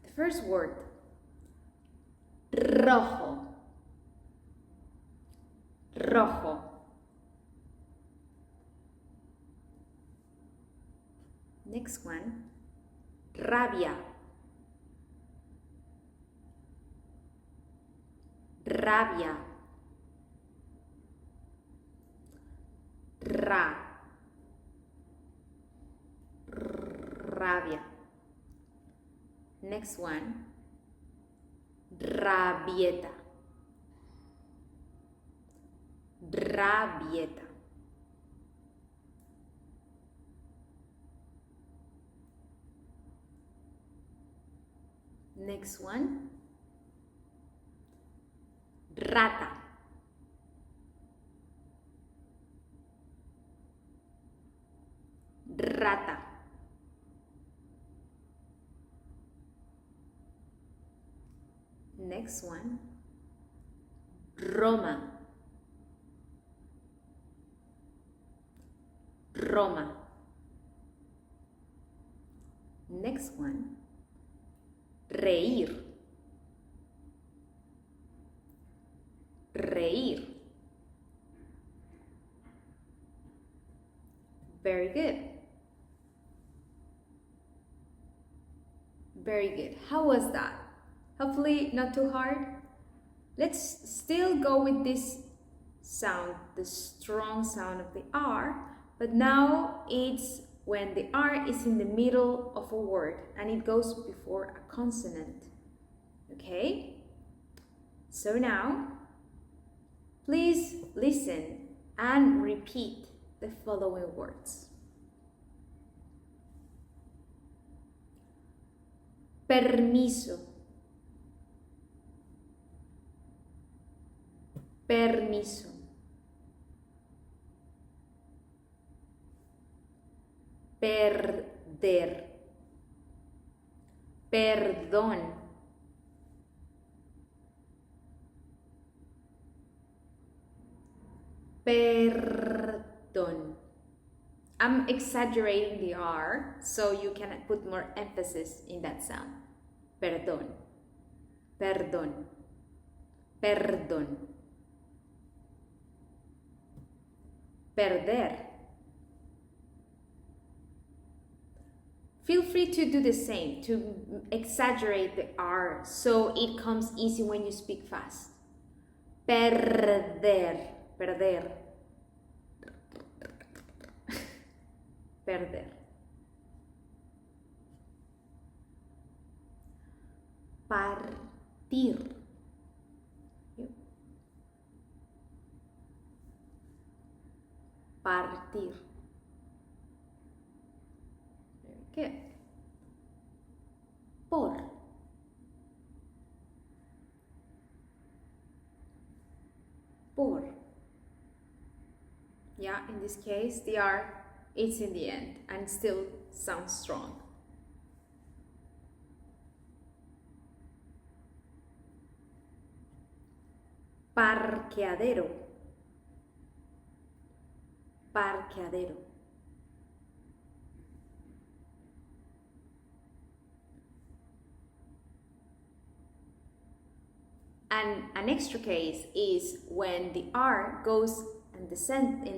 The first word, rojo, rojo. Next one, rabia, rabia, rabia. Next one, rabieta, rabieta. Next one, rata, rata. Next one, Roma, Roma. Next one, reír, reír. Very good. Very good. How was that? Hopefully not too hard. Let's still go with this sound, the strong sound of the R, but now it's when the R is in the middle of a word and it goes before a consonant. Okay? So now, please listen and repeat the following words. Permiso, permiso, perder, perdón, Perdón. I'm exaggerating the R so you can put more emphasis in that sound. Perdón. Perdón. Perdón. Perder. Feel free to do the same, to exaggerate the R so it comes easy when you speak fast. Perder. Perder. Perder. Partir. Partir. Very good. Por. Por. Yeah, in this case, the R it's in the end and still sounds strong. Parqueadero. Parqueadero. And an extra case is when the R goes in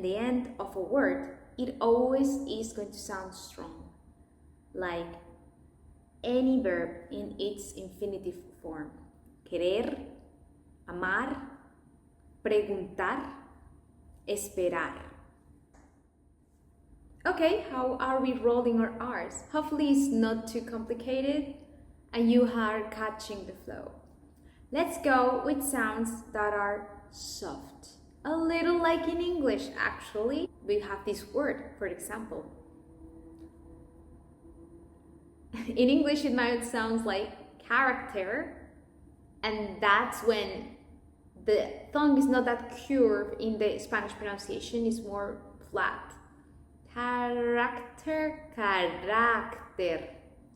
the end of a word, it always is going to sound strong, like any verb in its infinitive form. Querer, amar, preguntar, esperar. Okay, how are we rolling our R's? Hopefully it's not too complicated and you are catching the flow. Let's go with sounds that are soft. A little like in English, actually. We have this word, for example. In English, it might sound like character, and that's when the tongue is not that curved in the Spanish pronunciation, it's more flat. Character, carácter.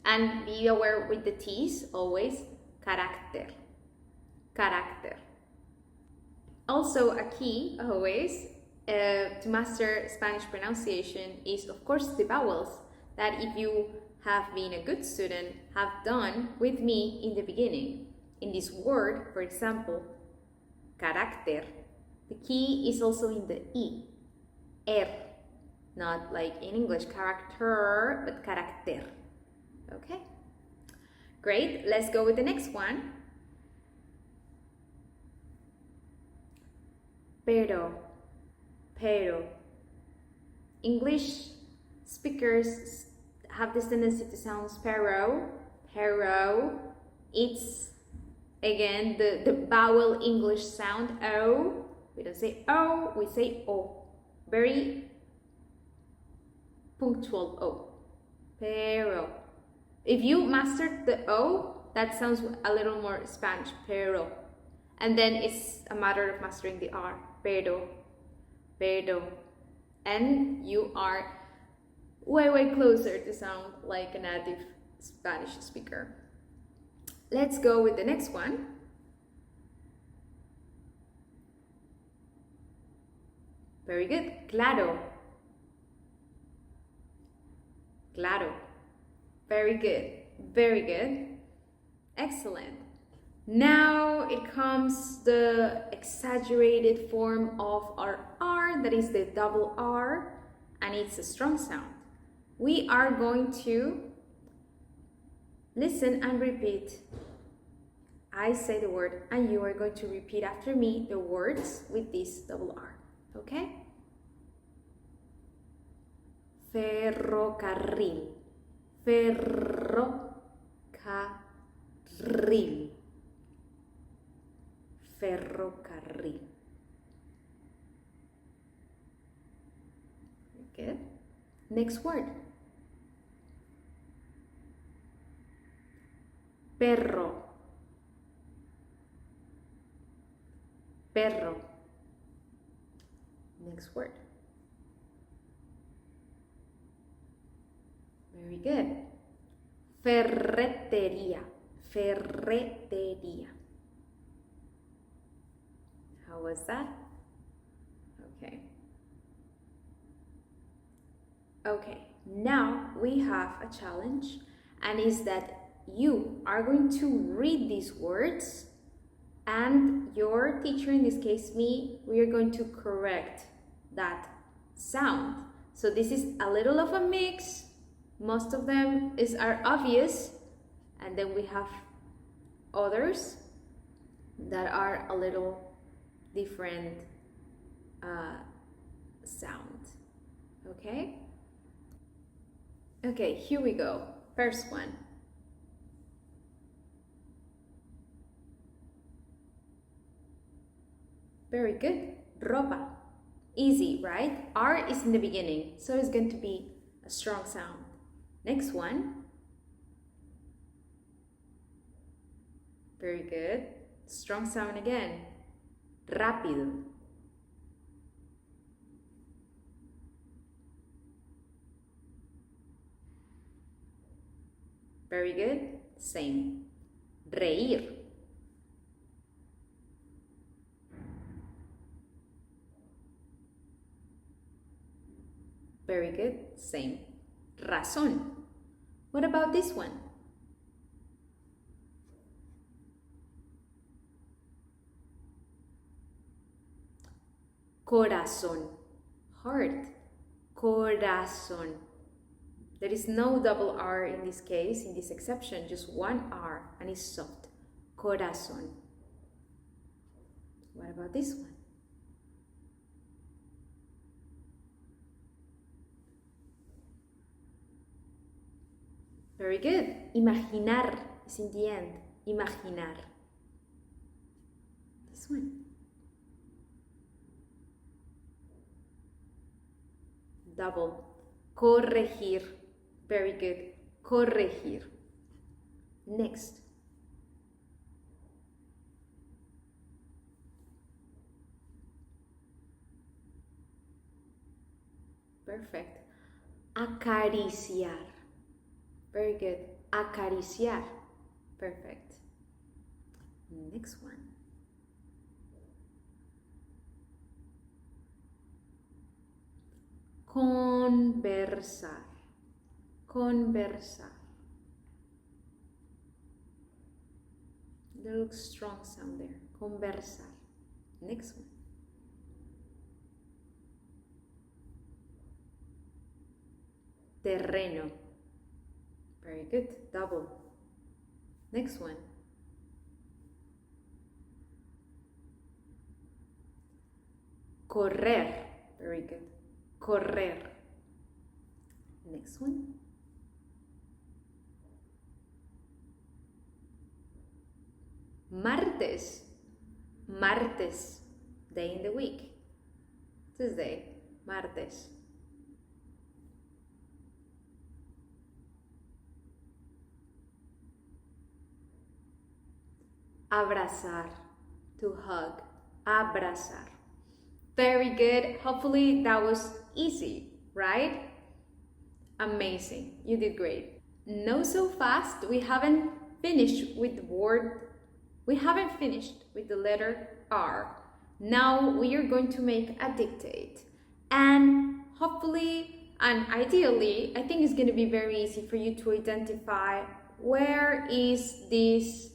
And be aware with the T's, always. Carácter. Carácter. Also, a key, always, to master Spanish pronunciation is, of course, the vowels that if you have been a good student, have done with me in the beginning. In this word, for example, carácter, the key is also in the E, er, not like in English, character, but carácter. Okay? Great, let's go with the next one. Pero. English speakers have this tendency to sound pero. It's, again, the vowel English sound, O. We don't say O, we say O. Very punctual O. Pero. If you mastered the O, that sounds a little more Spanish, pero. And then it's a matter of mastering the R, pero. And you are way closer to sound like a native Spanish speaker. Let's go with the next one. Very good. Claro. Very good. Excellent. Now it comes the exaggerated form of our R, that is the double R, and it's a strong sound. We are going to listen and repeat. I say the word and you are going to repeat after me the words with this double R, okay? Ferrocarril. Ferrocarril. Ferrocarril. Good. Next word. Perro. Next word. Very good. Ferretería. How was that? Okay. Okay, now we have a challenge, and is that you are going to read these words, and your teacher, in this case me, we are going to correct that sound. So this is a little of a mix. Most of them are obvious, and then we have others that are a little different sound. Okay? Okay, here we go. First one. Very good. Ropa. Easy, right? R is in the beginning, so it's going to be a strong sound. Next one. Very good. Strong sound again. Rápido. Very good. Same. Reír. Very good. Same. Razón. What about this one? Corazón. Heart. Corazón. There is no double R in this case, in this exception, just one R, and it's soft. Corazón. What about this one? Very good. Imaginar is in the end. Imaginar. This one. Double. Corregir. Very good. Corregir. Next. Perfect. Acariciar. Very good. Acariciar. Perfect. Next one. Conversar. Conversar. Little strong sound there. Conversar. Next one. Terreno. Very good. Double. Next one. Correr. Very good. Correr. Next one. Martes. Martes. Day in the week. Tuesday. Martes. Abrazar. To hug. Abrazar. Very good. Hopefully that was easy, right? Amazing. You did great. No, so fast. We haven't finished with the word. We haven't finished with the letter R. Now we are going to make a dictate. And hopefully and ideally, I think it's going to be very easy for you to identify where is this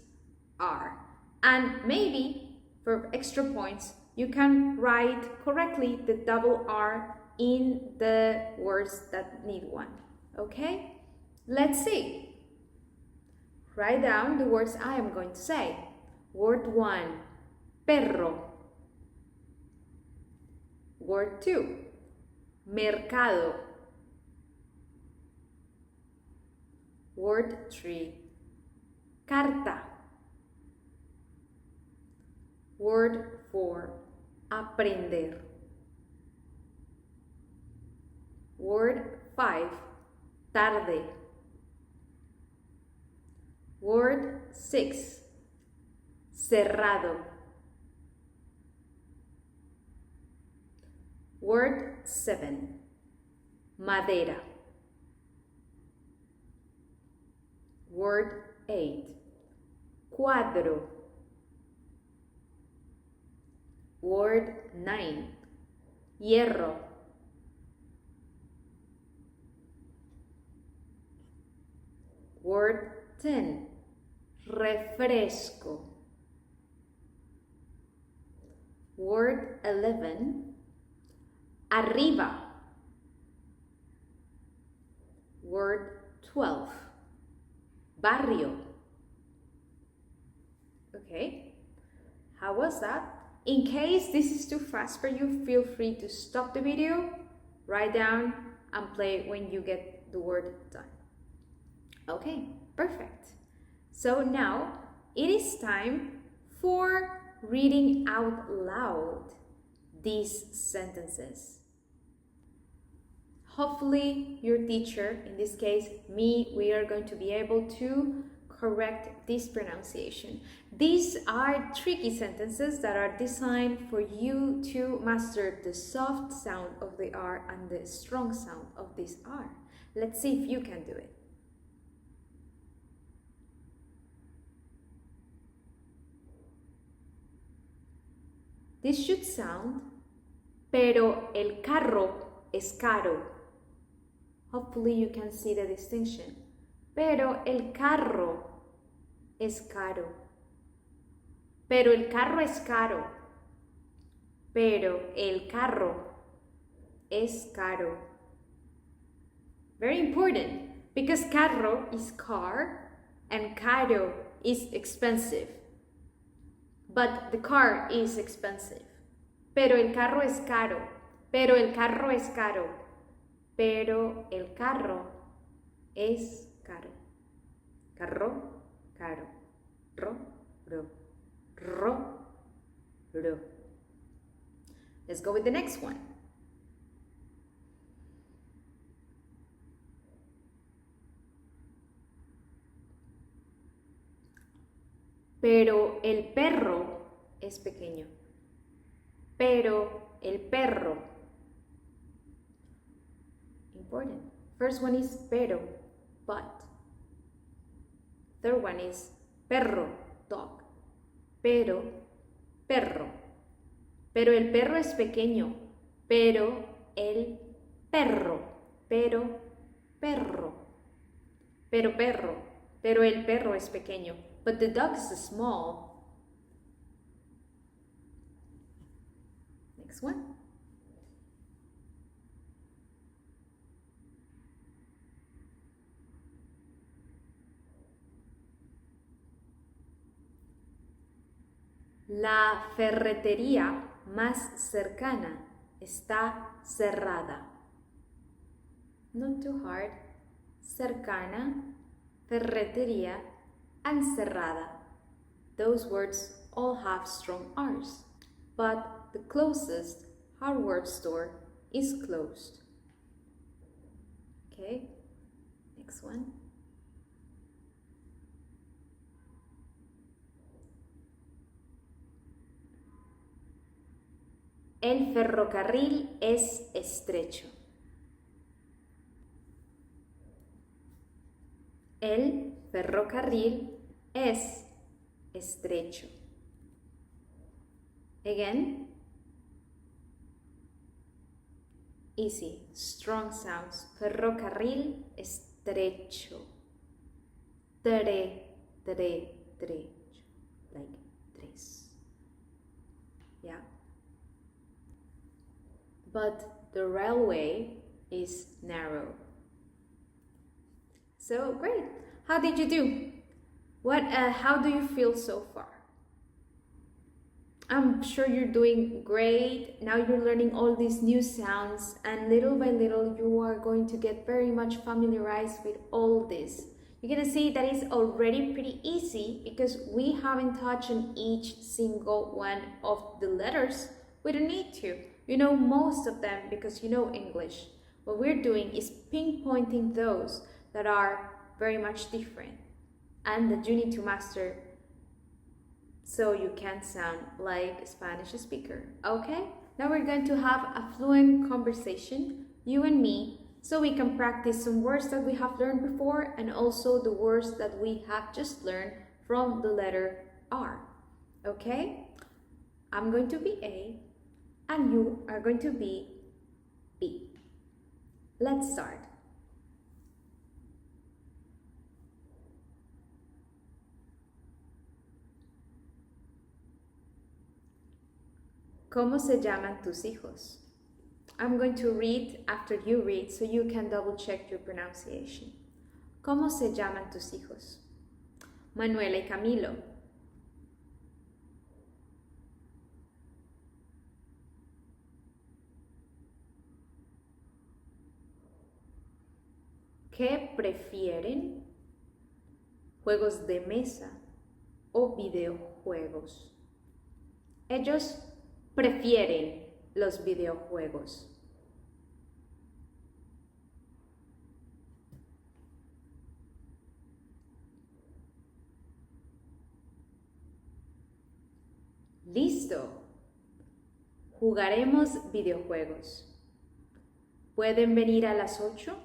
R. And maybe for extra points, you can write correctly the double R in the words that need one. Okay? Let's see. Write down the words I am going to say. Word 1, perro. Word 2, mercado. Word 3, carta. Word 4, aprender. Word 5, tarde. Word 6, cerrado. Word 7, madera. Word 8, cuadro. Word 9, hierro. Word 10, refresco. Word 11, arriba. Word 12, barrio. Okay, how was that? In case this is too fast for you, feel free to stop the video, write down, and play when you get the word done. Okay, perfect. So now it is time for reading out loud these sentences. Hopefully your teacher, in this case me, we are going to be able to correct this pronunciation. These are tricky sentences that are designed for you to master the soft sound of the R and the strong sound of this R. Let's see if you can do it. This should sound, pero el carro es caro. Hopefully you can see the distinction. Pero el carro es caro. Pero el carro es caro. Pero el carro es caro. Very important, because carro is car and caro is expensive. But the car is expensive. Pero el carro es caro. Pero el carro es caro. Pero el carro es caro. Carro, caro. Ro, ro. Ro, ro. Let's go with the next one. Pero el perro es pequeño. Pero el perro. Important. First one is pero, but. Third one is perro, dog. Pero, perro. Pero el perro es pequeño. Pero el perro. Pero, perro. Pero perro. Pero el perro es pequeño. But the dog is small. Next one. La ferretería más cercana está cerrada. Not too hard. Cercana, ferretería, and cerrada. Those words all have strong R's, but the closest hardware store is closed. Okay, next one. El ferrocarril es estrecho. El ferrocarril es estrecho. Again, easy, strong sounds. Ferrocarril estrecho. Trecho. Like tres. Yeah. But the railway is narrow. So great. How did you do? How do you feel so far? I'm sure you're doing great. Now you're learning all these new sounds, and little by little you are going to get very much familiarized with all this. You're gonna see that it's already pretty easy because we haven't touched on each single one of the letters. We don't need to. You know most of them because you know English. What we're doing is pinpointing those that are very much different and that you need to master so you can sound like a Spanish speaker. Okay? Now we're going to have a fluent conversation, you and me, so we can practice some words that we have learned before and also the words that we have just learned from the letter R. Okay? I'm going to be A and you are going to be B. Let's start. ¿Cómo se llaman tus hijos? I'm going to read after you read so you can double check your pronunciation. ¿Cómo se llaman tus hijos? Manuela y Camilo. ¿Qué prefieren? ¿Juegos de mesa o videojuegos? Ellos prefieren los videojuegos. Listo. Jugaremos videojuegos. ¿Pueden venir a las 8?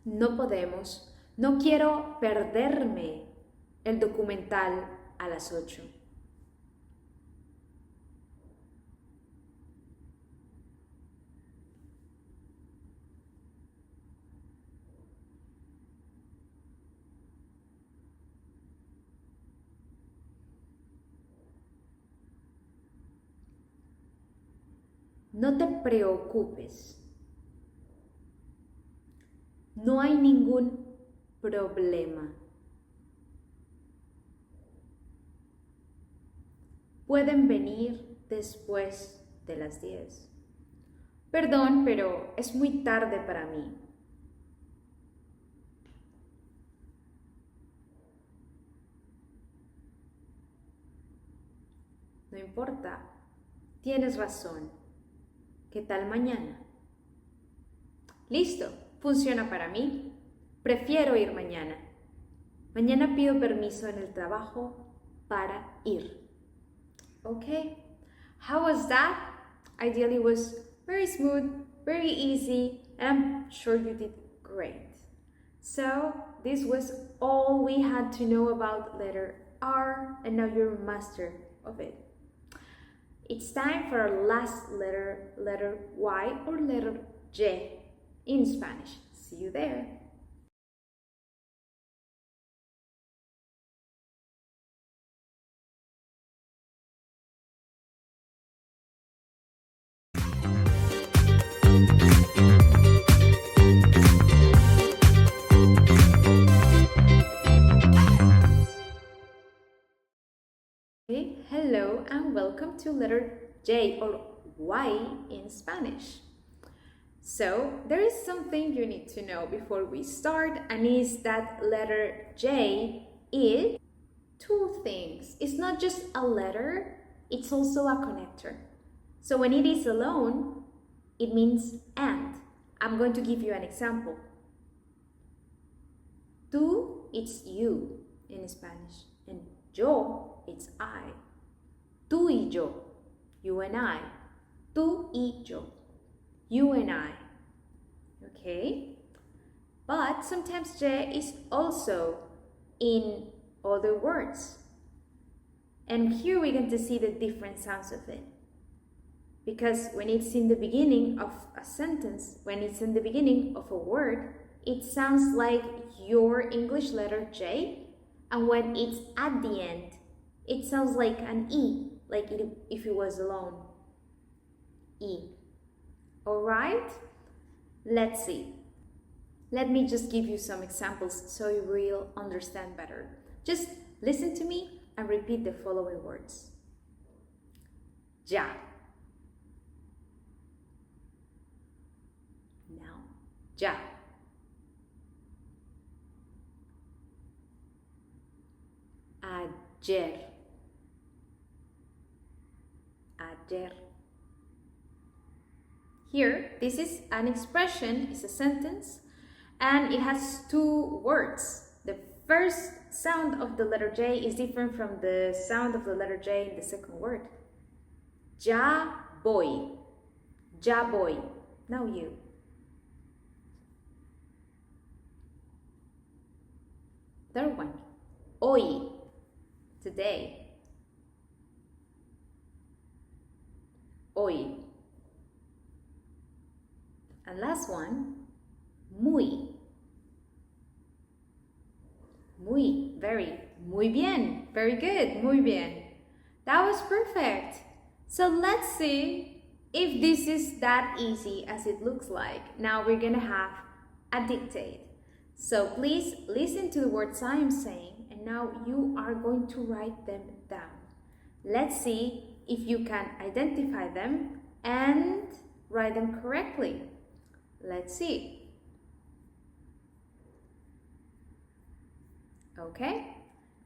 No podemos. No quiero perderme el documental a las 8. No te preocupes. No hay ningún problema. Pueden venir después de las 10. Perdón, pero es muy tarde para mí. No importa. Tienes razón. ¿Qué tal mañana? Listo, funciona para mí. Prefiero ir mañana. Mañana pido permiso en el trabajo para ir. Okay, how was that? Ideally, it was very smooth, very easy, and I'm sure you did great. So, this was all we had to know about letter R, and now you're a master of it. It's time for our last letter, letter Y or letter J in Spanish. See you there. Okay, hello and welcome to letter J or Y in Spanish. So, there is something you need to know before we start, and is that letter J is two things. It's not just a letter, it's also a connector. So when it is alone, it means and. I'm going to give you an example. Tú, it's you in Spanish, and yo, it's I. Tú y yo, you and I. Tú y yo, you and I. Okay? But sometimes J is also in other words. And here we're going to see the different sounds of it. Because when it's in the beginning of a sentence, when it's in the beginning of a word, it sounds like your English letter J. And when it's at the end, it sounds like an E, like if it was alone. E. Alright? Let's see. Let me just give you some examples so you will understand better. Just listen to me and repeat the following words. Ya. Now, ya. Ayer. Ayer. Here, this is an expression, it's a sentence, and it has two words. The first sound of the letter J is different from the sound of the letter J in the second word. Ya voy. Ya voy. Now you. Third one. Hoy. Today. hoy. And last one, muy. Muy, very, muy bien, very good, muy bien. That was perfect. So let's see if this is that easy as it looks like. Now we're gonna have a dictate. So please listen to the words I am saying, and now you are going to write them down. Let's see if you can identify them and write them correctly. Let's see. Okay,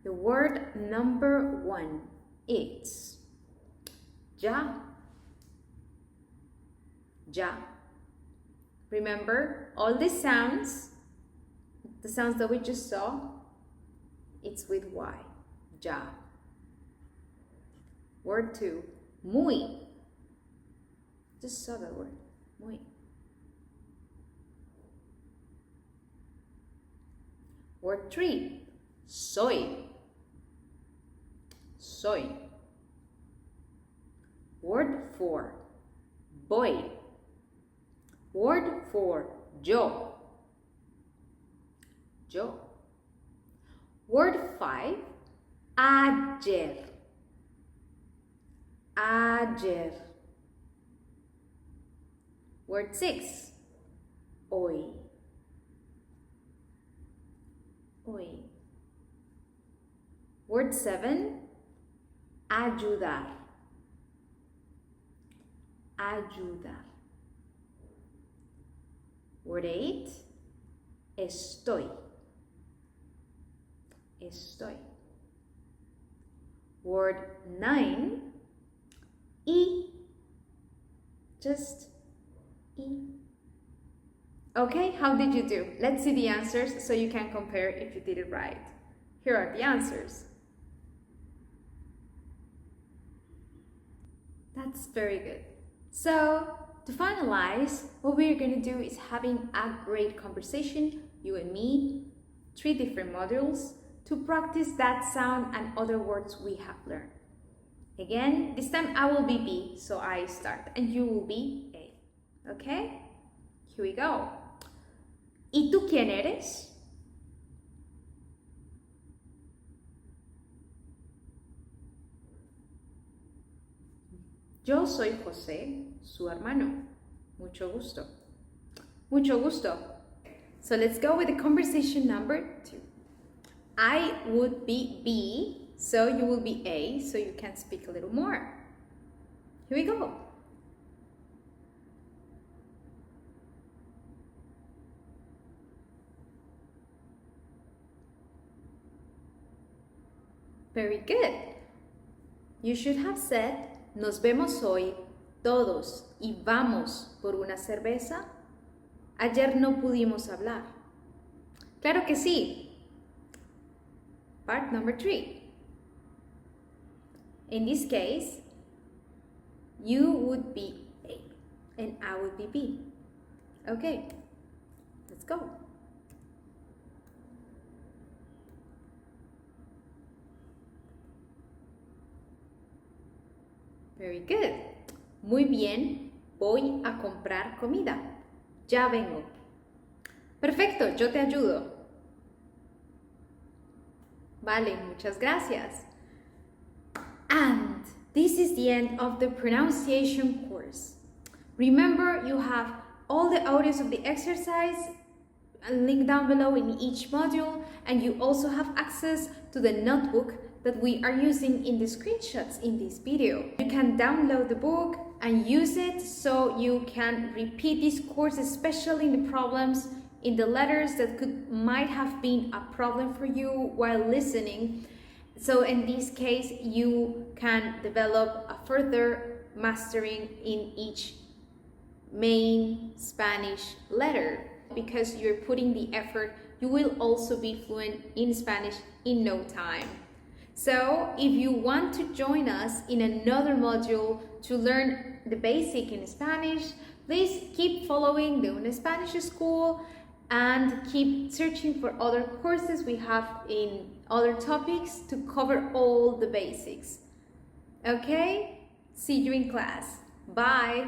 the word number 1 is ya. Ja. Remember, all these sounds, the sounds that we just saw, it's with Y. Ja. Word 2, muy. Just saw that word, muy. Word 3, soy. Soy. Word 4, voy. Word 4, yo. Yo. Word 5, ayer. Ayer. Word 6, hoy. Hoy. Word 7, ayudar. Ayudar. Word 8, estoy. Estoy. Word 9, y. Just y. Okay, how did you do? Let's see the answers so you can compare if you did it right. Here are the answers. That's very good. So, to finalize, what we're going to do is having a great conversation, you and me, 3 different modules, to practice that sound and other words we have learned. Again, this time I will be B, so I start, and you will be A. Okay? Here we go. ¿Y tú quién eres? Yo soy José, su hermano. Mucho gusto. Mucho gusto. So let's go with the conversation number 2. I would be B, so you will be A, so you can speak a little more. Here we go. Very good. You should have said, nos vemos hoy todos y vamos por una cerveza. Ayer no pudimos hablar. Claro que sí. Part number 3. In this case, you would be A and I would be B. Okay, let's go. Very good. Muy bien, voy a comprar comida. Ya vengo. Perfecto, yo te ayudo. Vale, muchas gracias. And this is the end of the pronunciation course. Remember, you have all the audios of the exercise linked down below in each module, and you also have access to the notebook that we are using in the screenshots in this video. You can download the book and use it so you can repeat this course, especially in the problems in the letters that might have been a problem for you while listening. So in this case, you can develop a further mastering in each main Spanish letter. Because you're putting the effort, you will also be fluent in Spanish in no time. So if you want to join us in another module to learn the basic in Spanish, please keep following the Una Spanish School and keep searching for other courses we have in other topics to cover all the basics. Okay? See you in class. Bye.